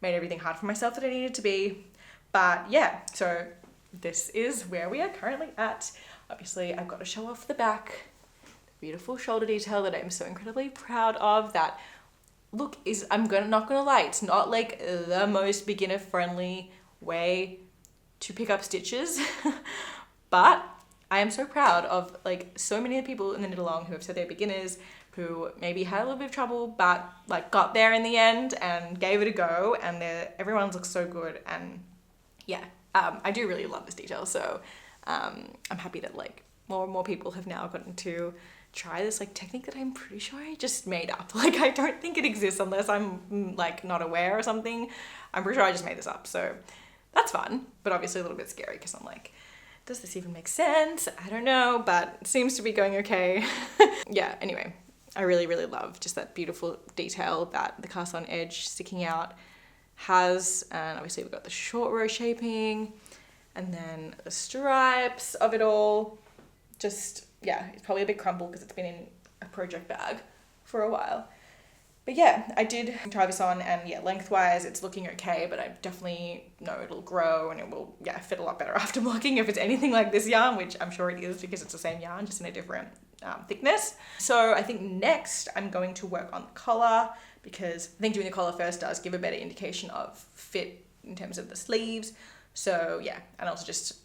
made everything hard for myself that I needed to be. But yeah, so this is where we are currently at. Obviously I've got to show off the back, beautiful shoulder detail that I'm so incredibly proud of. That look is, not gonna lie, it's not like the most beginner friendly way to pick up stitches, but I am so proud of like so many people in the knit along who have said they're beginners, who maybe had a little bit of trouble, but like got there in the end and gave it a go, and everyone's looks so good. And yeah, I do really love this detail. So I'm happy that like more and more people have now gotten to try this like technique that I'm pretty sure I just made up. Like I don't think it exists unless I'm like not aware or something. I'm pretty sure I just made this up. So that's fun, but obviously a little bit scary because I'm like, does this even make sense? I don't know, but it seems to be going okay. Yeah, anyway, I really, really love just that beautiful detail that the cast on edge sticking out has. And obviously we've got the short row shaping and then the stripes of it all. Just, yeah, it's probably a bit crumpled because it's been in a project bag for a while. But yeah, I did try this on, and yeah, lengthwise it's looking okay, but I definitely know it'll grow and it will, yeah, fit a lot better after blocking if it's anything like this yarn, which I'm sure it is because it's the same yarn, just in a different thickness. So I think next I'm going to work on the collar, because I think doing the collar first does give a better indication of fit in terms of the sleeves. So yeah, and also just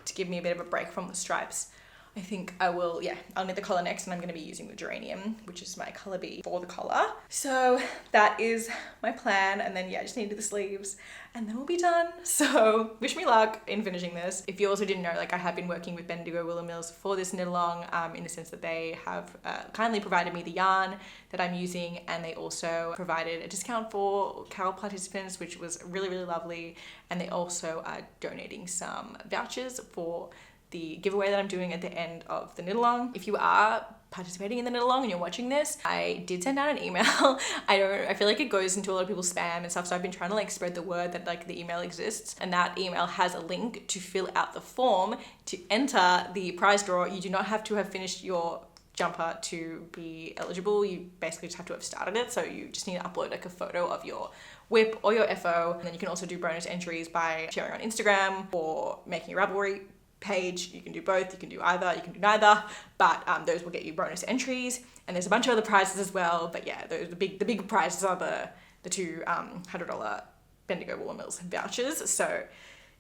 to give me a bit of a break from the stripes, I think I will, yeah, I'll knit the collar next, and I'm going to be using the geranium, which is my color B for the collar. So that is my plan, and then yeah, I just need to do the sleeves and then we'll be done. So wish me luck in finishing this. If you also didn't know, like I have been working with Bendigo Willow Mills for this knit along, in the sense that they have kindly provided me the yarn that I'm using, and they also provided a discount for Carol participants, which was really, really lovely. And they also are donating some vouchers for the giveaway that I'm doing at the end of the knit along. If you are participating in the knit along and you're watching this, I did send out an email. I feel like it goes into a lot of people's spam and stuff, so I've been trying to like spread the word that like the email exists, and that email has a link to fill out the form to enter the prize draw. You do not have to have finished your jumper to be eligible. You basically just have to have started it, so you just need to upload like a photo of your whip or your FO, and then you can also do bonus entries by sharing on Instagram or making a Ravelry page. You can do both, you can do either, you can do neither, but those will get you bonus entries, and there's a bunch of other prizes as well. But yeah, the big prizes are the two $100 Bendigo Willow Mills vouchers. So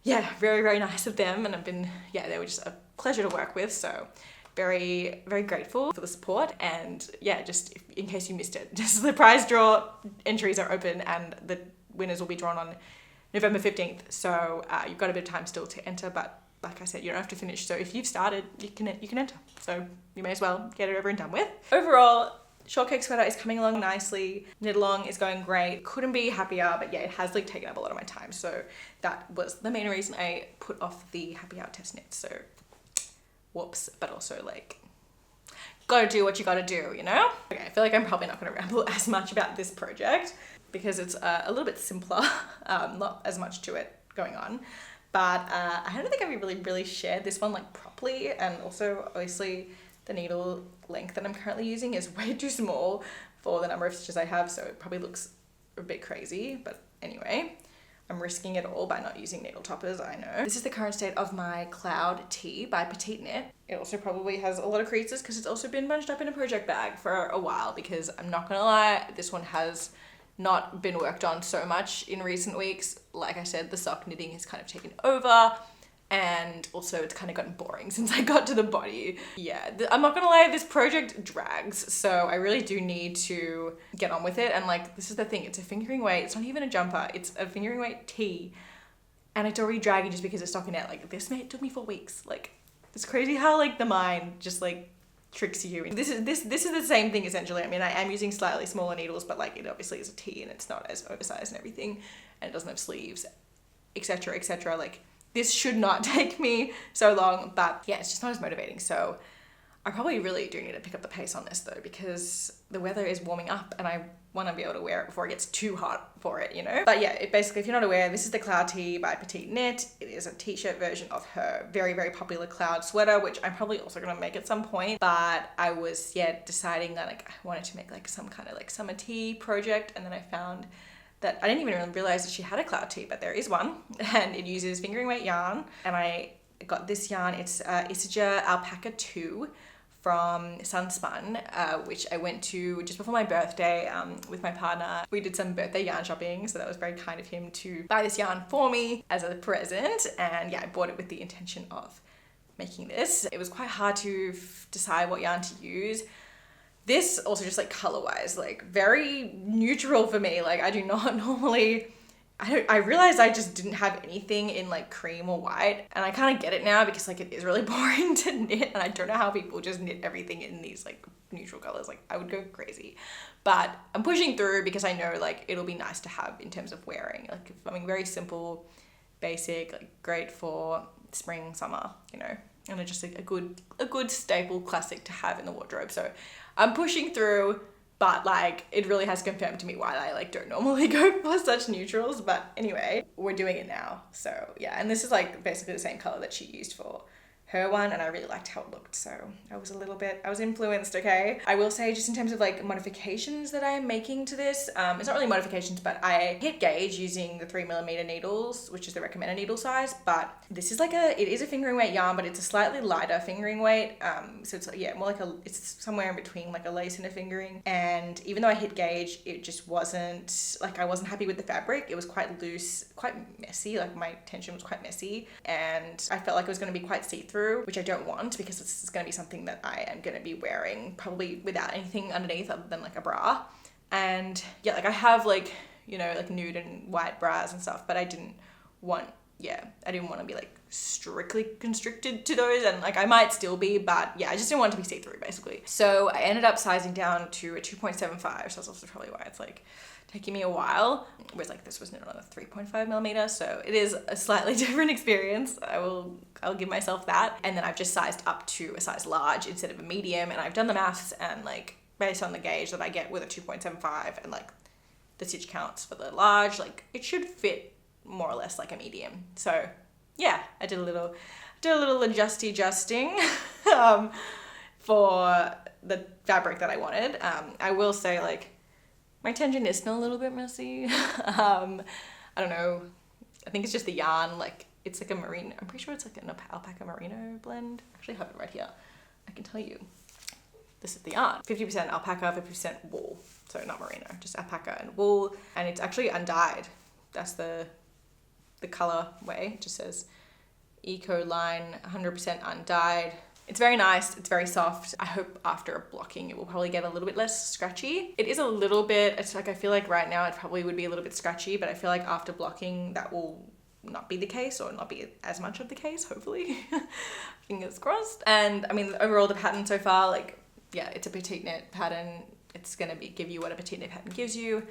yeah, very, very nice of them, and they were just a pleasure to work with, so very, very grateful for the support. And yeah, just in case you missed it, just the prize draw entries are open and the winners will be drawn on November 15th, so you've got a bit of time still to enter, but like I said, you don't have to finish. So if you've started, you can enter. So you may as well get it over and done with. Overall, Shortcake sweater is coming along nicely. Knit along is going great. Couldn't be happier, but yeah, it has like taken up a lot of my time. So that was the main reason I put off the happy hour test knit. So whoops, but also like, gotta do what you gotta do, you know? Okay, I feel like I'm probably not gonna ramble as much about this project because it's a little bit simpler, not as much to it going on. But I don't think I've really shared this one like properly, and also obviously the needle length that I'm currently using is way too small for the number of stitches I have, so it probably looks a bit crazy, but anyway, I'm risking it all by not using needle toppers, I know. This is the current state of my Cloud Tee by Petite Knit. It also probably has a lot of creases because it's also been bunched up in a project bag for a while, because I'm not gonna lie, this one has not been worked on so much in recent weeks. Like I said, the sock knitting has kind of taken over, and also it's kind of gotten boring since I got to the body. Yeah, I'm not gonna lie, this project drags, so I really do need to get on with it. And like, this is the thing, it's a fingering weight, it's not even a jumper, it's a fingering weight tee, and it's already dragging just because it's stockinette. Like, this took me 4 weeks. Like, it's crazy how like the mind just like tricks you. This is the same thing essentially. I mean, I am using slightly smaller needles, but like it obviously is a tee and it's not as oversized and everything, and it doesn't have sleeves, etc, etc. Like, this should not take me so long, but yeah, it's just not as motivating. So I probably really do need to pick up the pace on this though, because the weather is warming up and I want to be able to wear it before it gets too hot for it, you know? But yeah, basically, if you're not aware, this is the Cloud Tee by Petite Knit. It is a t-shirt version of her very, very popular Cloud sweater, which I'm probably also going to make at some point. But I was, deciding that like I wanted to make like some kind of like summer tee project, and then I found that I didn't even really realize that she had a Cloud Tee, but there is one, and it uses fingering weight yarn. And I got this yarn, it's Isager Alpaca 2 from Sunspun, which I went to just before my birthday with my partner. We did some birthday yarn shopping, so that was very kind of him to buy this yarn for me as a present. And yeah, I bought it with the intention of making this. It was quite hard to decide what yarn to use. This also just like color-wise, like very neutral for me. Like, I do not normally, I realized I just didn't have anything in like cream or white, and I kind of get it now because like it is really boring to knit, and I don't know how people just knit everything in these like neutral colors. Like, I would go crazy, but I'm pushing through because I know like it'll be nice to have in terms of wearing. Like, I mean, very simple, basic, like great for spring, summer, you know, and it's just like a good staple classic to have in the wardrobe. So I'm pushing through. But like, it really has confirmed to me why I like don't normally go for such neutrals. But anyway, we're doing it now. So yeah, and this is like basically the same color that she used for her one, and I really liked how it looked. So I was influenced, okay? I will say, just in terms of like modifications that I'm making to this, it's not really modifications, but I hit gauge using the 3mm needles, which is the recommended needle size. But this is like it is a fingering weight yarn, but it's a slightly lighter fingering weight. So it's more like it's somewhere in between like a lace and a fingering. And even though I hit gauge, it just wasn't, like, I wasn't happy with the fabric. It was quite loose, quite messy. Like, my tension was quite messy, and I felt like it was going to be quite see-through. see-through, which I don't want because this is going to be something that I am going to be wearing probably without anything underneath other than like a bra. And yeah, like I have like, you know, like nude and white bras and stuff, but I didn't want to be like strictly constricted to those, and like I might still be, but yeah, I just didn't want it to be see-through basically. So I ended up sizing down to a 2.75, so that's also probably why it's like taking me a while, whereas like this was knit on a 3.5 millimeter, so it is a slightly different experience. I'll give myself that. And then I've just sized up to a size large instead of a medium, and I've done the maths, and like based on the gauge that I get with a 2.75 and like the stitch counts for the large, like it should fit more or less like a medium. So yeah, I did a little adjusting for the fabric that I wanted. I will say like my tension is still a little bit messy. I don't know, I think it's just the yarn, like it's like a merino, I'm pretty sure it's like an alpaca merino blend. I actually have it right here, I can tell you. This is the yarn, 50% alpaca, 50% wool, so not merino, just alpaca and wool, and it's actually undyed. That's the color way. It just says eco line, 100% undyed. It's very nice, it's very soft. I hope after blocking it will probably get a little bit less scratchy. It is a little bit, it's like I feel like right now it probably would be a little bit scratchy, but I feel like after blocking that will not be the case, or not be as much of the case, hopefully. Fingers crossed. And I mean, overall the pattern so far, like yeah, it's a petite knit pattern. It's gonna give you what a petite knit pattern gives you.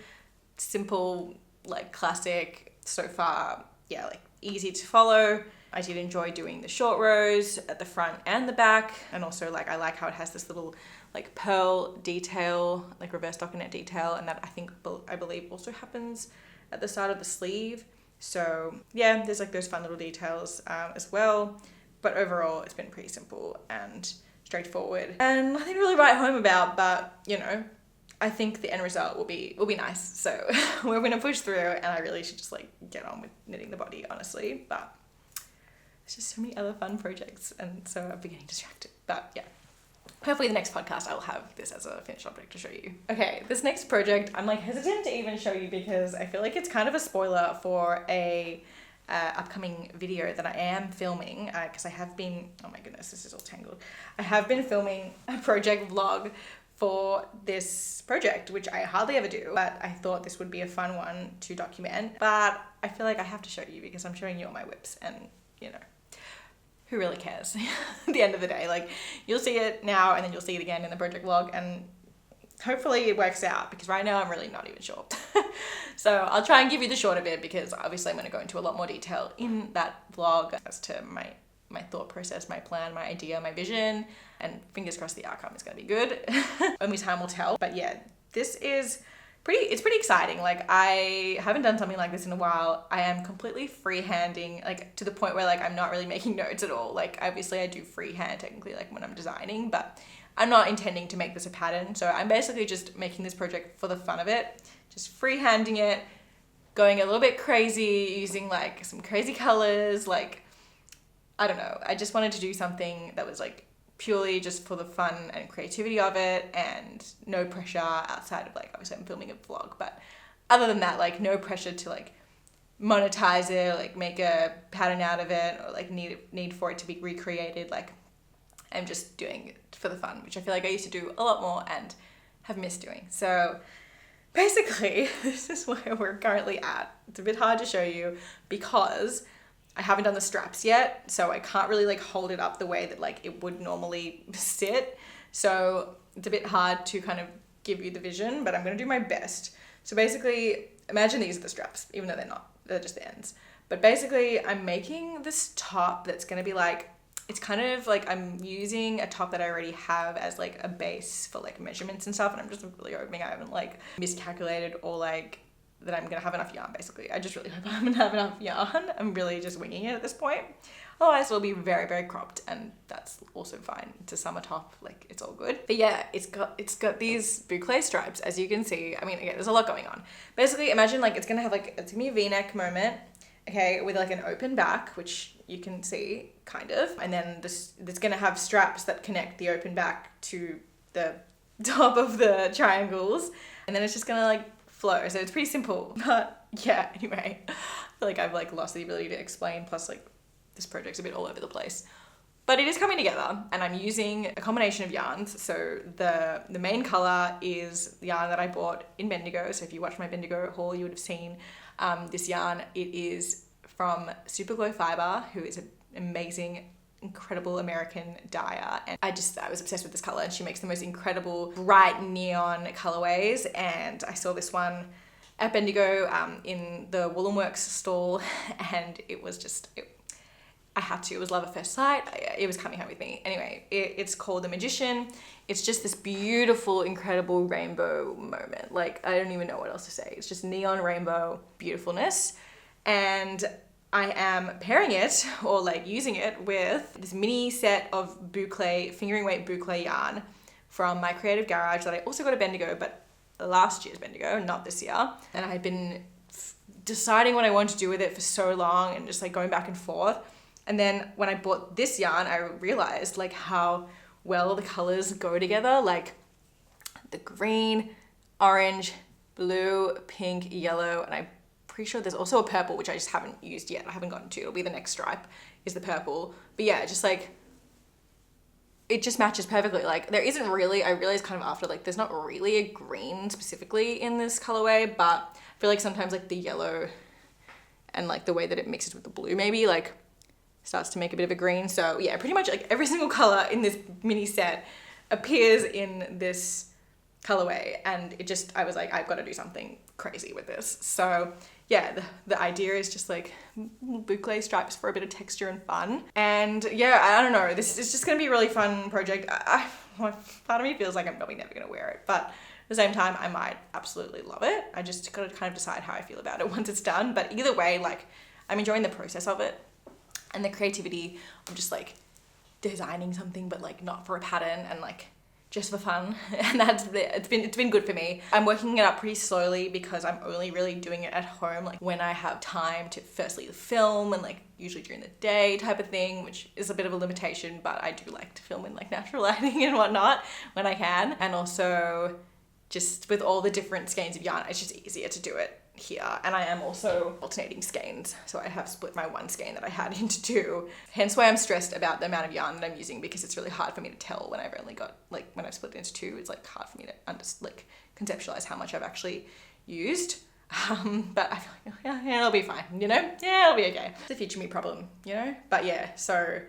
Simple, like classic so far. Yeah, like easy to follow. I did enjoy doing the short rows at the front and the back, and also like I like how it has this little like pearl detail, like reverse stockinette detail, and that I believe also happens at the side of the sleeve. So yeah, there's like those fun little details as well, but overall it's been pretty simple and straightforward and nothing to really write home about, but you know, I think the end result will be nice. So we're gonna push through, and I really should just like get on with knitting the body, honestly. But there's just so many other fun projects, and so I'm getting distracted. But yeah, hopefully the next podcast I'll have this as a finished object to show you. Okay, this next project I'm like hesitant to even show you because I feel like it's kind of a spoiler for a upcoming video that I am filming, because I have been, oh my goodness, this is all tangled. I have been filming a project vlog for this project, which I hardly ever do, but I thought this would be a fun one to document. But I feel like I have to show you because I'm showing you all my whips, and you know, who really cares at the end of the day? Like, you'll see it now and then you'll see it again in the project vlog, and hopefully it works out, because right now I'm really not even sure. So I'll try and give you the short of it, because obviously I'm going to go into a lot more detail in that vlog as to my thought process, my plan, my idea, my vision, and fingers crossed the outcome is going to be good. Only time will tell. But yeah, this is it's pretty exciting. Like, I haven't done something like this in a while. I am completely freehanding, like to the point where like I'm not really making notes at all. Like, obviously I do freehand technically, like when I'm designing, but I'm not intending to make this a pattern. So I'm basically just making this project for the fun of it, just freehanding it, going a little bit crazy, using like some crazy colors. Like, I don't know, I just wanted to do something that was like purely just for the fun and creativity of it, and no pressure outside of like, obviously I'm filming a vlog, but other than that, like no pressure to like monetize it, or like make a pattern out of it, or like need for it to be recreated. Like, I'm just doing it for the fun, which I feel like I used to do a lot more and have missed doing. So basically, this is where we're currently at. It's a bit hard to show you because I haven't done the straps yet, so I can't really like hold it up the way that like it would normally sit. So it's a bit hard to kind of give you the vision, but I'm gonna do my best. So basically, imagine these are the straps, even though they're not, they're just the ends. But basically, I'm making this top that's gonna be like, it's kind of like I'm using a top that I already have as like a base for like measurements and stuff, and I'm just really hoping I haven't like miscalculated, or like that I'm gonna have enough yarn. Basically, I just really hope I'm gonna have enough yarn. I'm really just winging it at this point. Otherwise it'll be very, very cropped, and that's also fine. It's a summer top, like it's all good. But yeah, it's got these boucle stripes, as you can see. I mean, again, there's a lot going on. Basically, imagine like it's gonna be a V-neck moment, okay, with like an open back, which you can see kind of, and then it's gonna have straps that connect the open back to the top of the triangles, and then it's just gonna like flow. So it's pretty simple. But yeah, anyway, I feel like I've like lost the ability to explain, plus like this project's a bit all over the place. But it is coming together, and I'm using a combination of yarns. So the main color is the yarn that I bought in Bendigo. So if you watched my Bendigo haul, you would have seen this yarn. It is from Superglow Fibre, who is an amazing, incredible American dyer. And I was obsessed with this color, and she makes the most incredible bright neon colorways. And I saw this one at Bendigo in the Woolworks stall, and it was just, I had to. It was love at first sight. It was coming home with me. Anyway, it's called The Magician. It's just this beautiful, incredible rainbow moment. Like, I don't even know what else to say. It's just neon rainbow beautifulness. And I am pairing it, or like using it, with this mini set of boucle, fingering weight boucle yarn from my creative garage that I also got at Bendigo, but last year's Bendigo, not this year. And I had been deciding what I wanted to do with it for so long, and just like going back and forth. And then when I bought this yarn, I realized like how well the colors go together. Like the green, orange, blue, pink, yellow, and I'm pretty sure there's also a purple, which I just haven't used yet. I haven't gotten to. It'll be the next stripe is the purple. But yeah, just like, it just matches perfectly. Like there isn't really, I realized kind of after, like there's not really a green specifically in this colorway, but I feel like sometimes like the yellow and like the way that it mixes with the blue maybe like starts to make a bit of a green. So yeah, pretty much like every single color in this mini set appears in this colorway, and it just, I was like, I've got to do something crazy with this. So yeah, the idea is just like boucle stripes for a bit of texture and fun. And yeah, I don't know, this is just gonna be a really fun project. Part of me feels like I'm probably never gonna wear it, but at the same time, I might absolutely love it. I just gotta kind of decide how I feel about it once it's done. But either way, like I'm enjoying the process of it and the creativity of just like designing something, but like not for a pattern and like just for fun. And it's been good for me. I'm working it up pretty slowly because I'm only really doing it at home, like when I have time to firstly film, and like usually during the day type of thing, which is a bit of a limitation, but I do like to film in like natural lighting and whatnot when I can. And also just with all the different skeins of yarn, it's just easier to do it here. And I am also alternating skeins, so I have split my one skein that I had into two, hence why I'm stressed about the amount of yarn that I'm using, because it's really hard for me to tell when I've only got, like when I've split it into two, it's like hard for me to conceptualize how much I've actually used. But I feel like yeah, it'll be fine, you know? Yeah, it'll be okay. It's a future me problem, you know? But yeah, so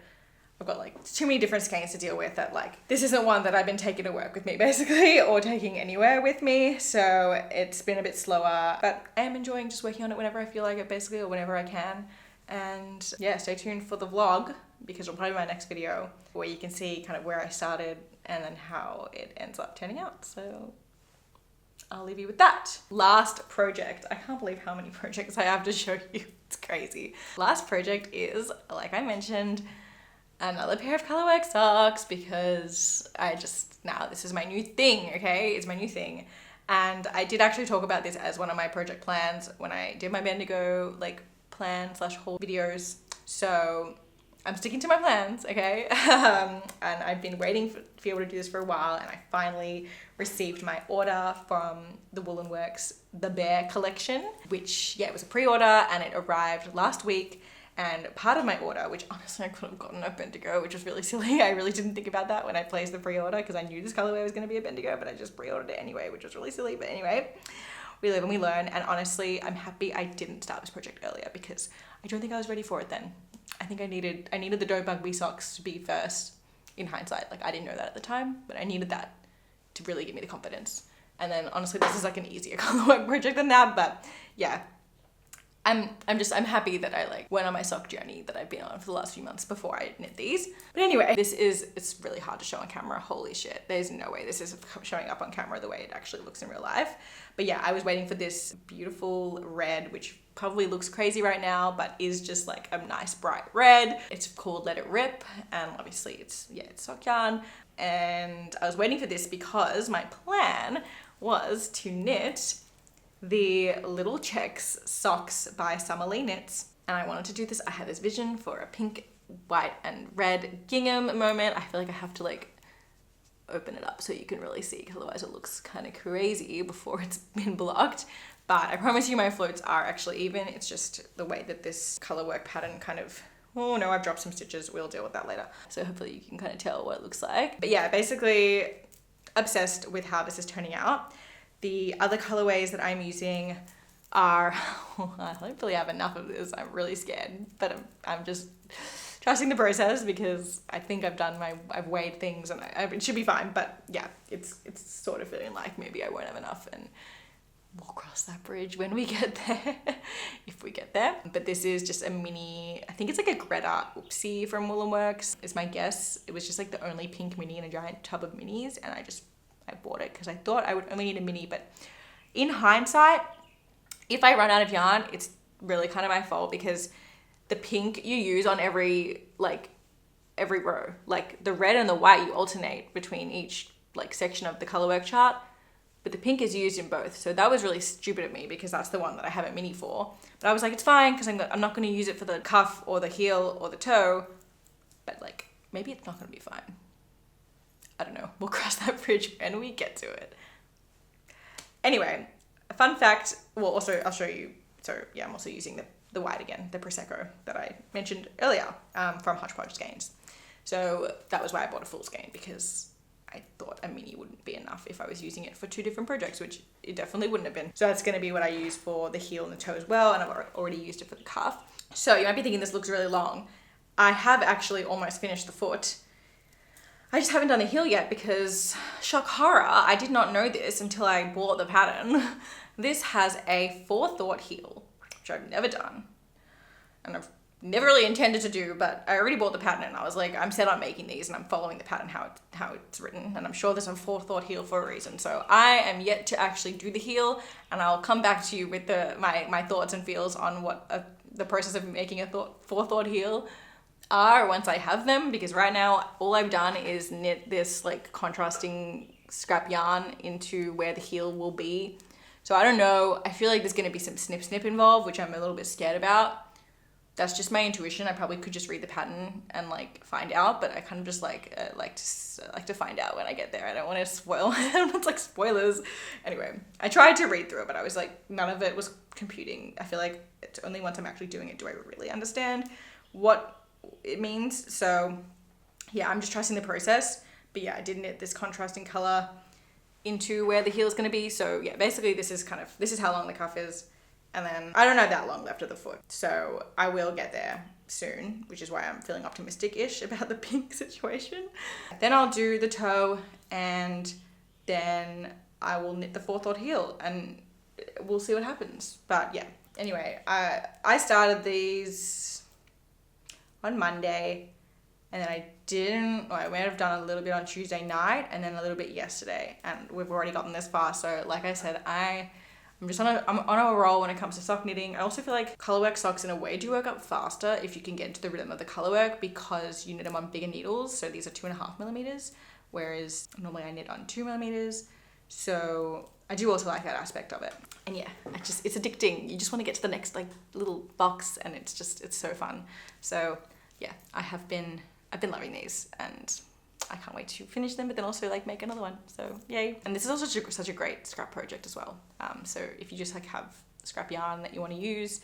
I've got like too many different skeins to deal with that like, this isn't one that I've been taking to work with me basically, or taking anywhere with me. So it's been a bit slower, but I am enjoying just working on it whenever I feel like it basically, or whenever I can. And yeah, stay tuned for the vlog, because it'll probably be my next video where you can see kind of where I started and then how it ends up turning out. So I'll leave you with that. Last project. I can't believe how many projects I have to show you. It's crazy. Last project is, like I mentioned, another pair of colorwork socks, because now this is my new thing, okay? It's my new thing. And I did actually talk about this as one of my project plans when I did my Bendigo like plan / haul videos. So I'm sticking to my plans, okay? And I've been waiting to be able to do this for a while, and I finally received my order from the Woolworks, the Bear collection, which yeah, it was a pre-order, and it arrived last week. And part of my order, which honestly I could have gotten a Bendigo, which was really silly. I really didn't think about that when I placed the pre-order, because I knew this colorway was going to be a Bendigo, but I just pre-ordered it anyway, which was really silly. But anyway, we live and we learn. And honestly, I'm happy I didn't start this project earlier, because I don't think I was ready for it then. I think I needed the Doe Bug Bee socks to be first in hindsight. Like I didn't know that at the time, but I needed that to really give me the confidence. And then honestly, this is like an easier colorwork project than that, but yeah. I'm happy that I like went on my sock journey that I've been on for the last few months before I knit these. But anyway, it's really hard to show on camera. Holy shit. There's no way this is showing up on camera the way it actually looks in real life. But yeah, I was waiting for this beautiful red, which probably looks crazy right now, but is just like a nice bright red. It's called Let It Rip. And obviously it's sock yarn. And I was waiting for this because my plan was to knit the Little Checks socks by Summer Lee Knits, and I wanted to do this. I had this vision for a pink, white, and red gingham moment. I feel like I have to like open it up so you can really see, because otherwise it looks kind of crazy before it's been blocked. But I promise you my floats are actually even. It's just the way that this colorwork pattern kind of Oh no, I've dropped some stitches. We'll deal with that later. So hopefully you can kind of tell what it looks like. But yeah, basically obsessed with how this is turning out. The other colorways that I'm using are, I hopefully have enough of this. I'm really scared, but I'm just trusting the process because I think I've weighed things and it should be fine. But yeah, it's sort of feeling like maybe I won't have enough, and we'll cross that bridge when we get there, if we get there. But this is just a mini, I think it's like a Greta Oopsie from Works is my guess. It was just like the only pink mini in a giant tub of minis, and I bought it because I thought I would only need a mini. But in hindsight, if I run out of yarn, it's really kind of my fault, because the pink you use on every row, like the red and the white you alternate between each like section of the colorwork chart, but the pink is used in both. So that was really stupid of me, because that's the one that I have a mini for. But I was like, it's fine, because I'm not going to use it for the cuff or the heel or the toe, but like maybe it's not going to be fine. I don't know. We'll cross that bridge when we get to it. Anyway, a fun fact, well, also I'll show you. So yeah, I'm also using the white again, the Prosecco that I mentioned earlier from Hodgepodge Skeins. So that was why I bought a full skein, because I thought a mini wouldn't be enough if I was using it for 2 different projects, which it definitely wouldn't have been. So that's going to be what I use for the heel and the toe as well, and I've already used it for the cuff. So you might be thinking this looks really long. I have actually almost finished the foot. I just haven't done the heel yet because, shock horror, I did not know this until I bought the pattern. This has a forethought heel, which I've never done, and I've never really intended to do, but I already bought the pattern and I was like, I'm set on making these and I'm following the pattern how it's written, and I'm sure there's a forethought heel for a reason. So I am yet to actually do the heel, and I'll come back to you with my thoughts and feels on what the process of making a forethought heel are once I have them, because right now all I've done is knit this like contrasting scrap yarn into where the heel will be. So I don't know, I feel like there's going to be some snip involved, which I'm a little bit scared about. That's just my intuition. I probably could just read the pattern and like find out, but I kind of just like to find out when I get there. I don't want to spoil. It's like spoilers. Anyway, I tried to read through it, but I was like, none of it was computing. I feel like it's only once I'm actually doing it do I really understand what it means. So yeah, I'm just trusting the process. But yeah, I did knit this contrasting color into where the heel is going to be. So yeah, basically this is how long the cuff is. And then I don't have that long left of the foot, so I will get there soon, which is why I'm feeling optimistic-ish about the pink situation. Then I'll do the toe, and then I will knit the forethought heel, and we'll see what happens. But yeah, anyway, I started these on Monday, and then I might have done a little bit on Tuesday night, and then a little bit yesterday, and we've already gotten this far. So like I said, I'm on a roll when it comes to sock knitting. I also feel like colorwork socks in a way do work up faster if you can get into the rhythm of the colorwork, because you knit them on bigger needles. So these are 2.5 millimeters, whereas normally I knit on 2 millimeters. So I do also like that aspect of it. And yeah, it's addicting. You just want to get to the next like little box, and it's so fun. So yeah, I've been loving these, and I can't wait to finish them, but then also like make another one. So yay. And this is also such a great scrap project as well. So if you just like have scrap yarn that you want to use,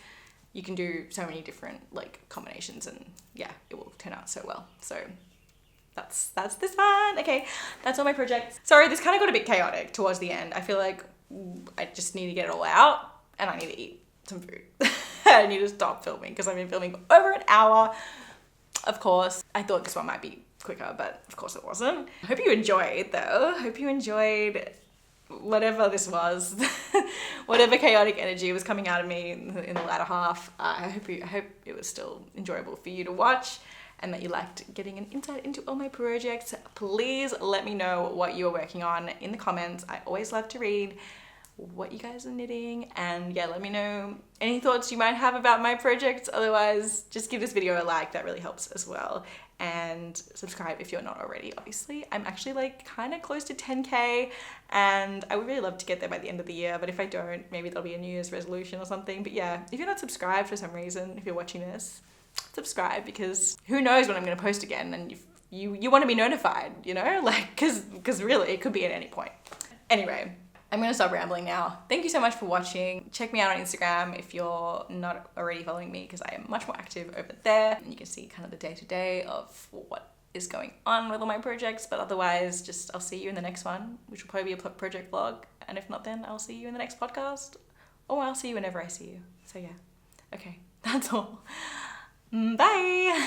you can do so many different like combinations, and yeah, it will turn out so well. So that's this one. Okay, that's all my projects. Sorry, this kind of got a bit chaotic towards the end. I feel like I just need to get it all out, and I need to eat some food. I need to stop filming because I've been filming over an hour. Of course, I thought this one might be quicker, but of course it wasn't. I hope you enjoyed though. Hope you enjoyed whatever this was, whatever chaotic energy was coming out of me in the latter half. I hope it was still enjoyable for you to watch, and that you liked getting an insight into all my projects. Please let me know what you are working on in the comments. I always love to read what you guys are knitting, and yeah, let me know any thoughts you might have about my projects. Otherwise, just give this video a like, that really helps as well. And subscribe if you're not already, obviously. I'm actually like kind of close to 10K, and I would really love to get there by the end of the year, but if I don't, maybe there'll be a New Year's resolution or something. But yeah, if you're not subscribed for some reason, if you're watching this, subscribe, because who knows when I'm going to post again, and you want to be notified, you know, like, because really it could be at any point. Anyway, I'm gonna stop rambling now. Thank you so much for watching. Check me out on Instagram if you're not already following me, because I am much more active over there. And you can see kind of the day-to-day of what is going on with all my projects, but otherwise just I'll see you in the next one, which will probably be a project vlog. And if not, then I'll see you in the next podcast, or I'll see you whenever I see you. So yeah, okay, that's all. Bye.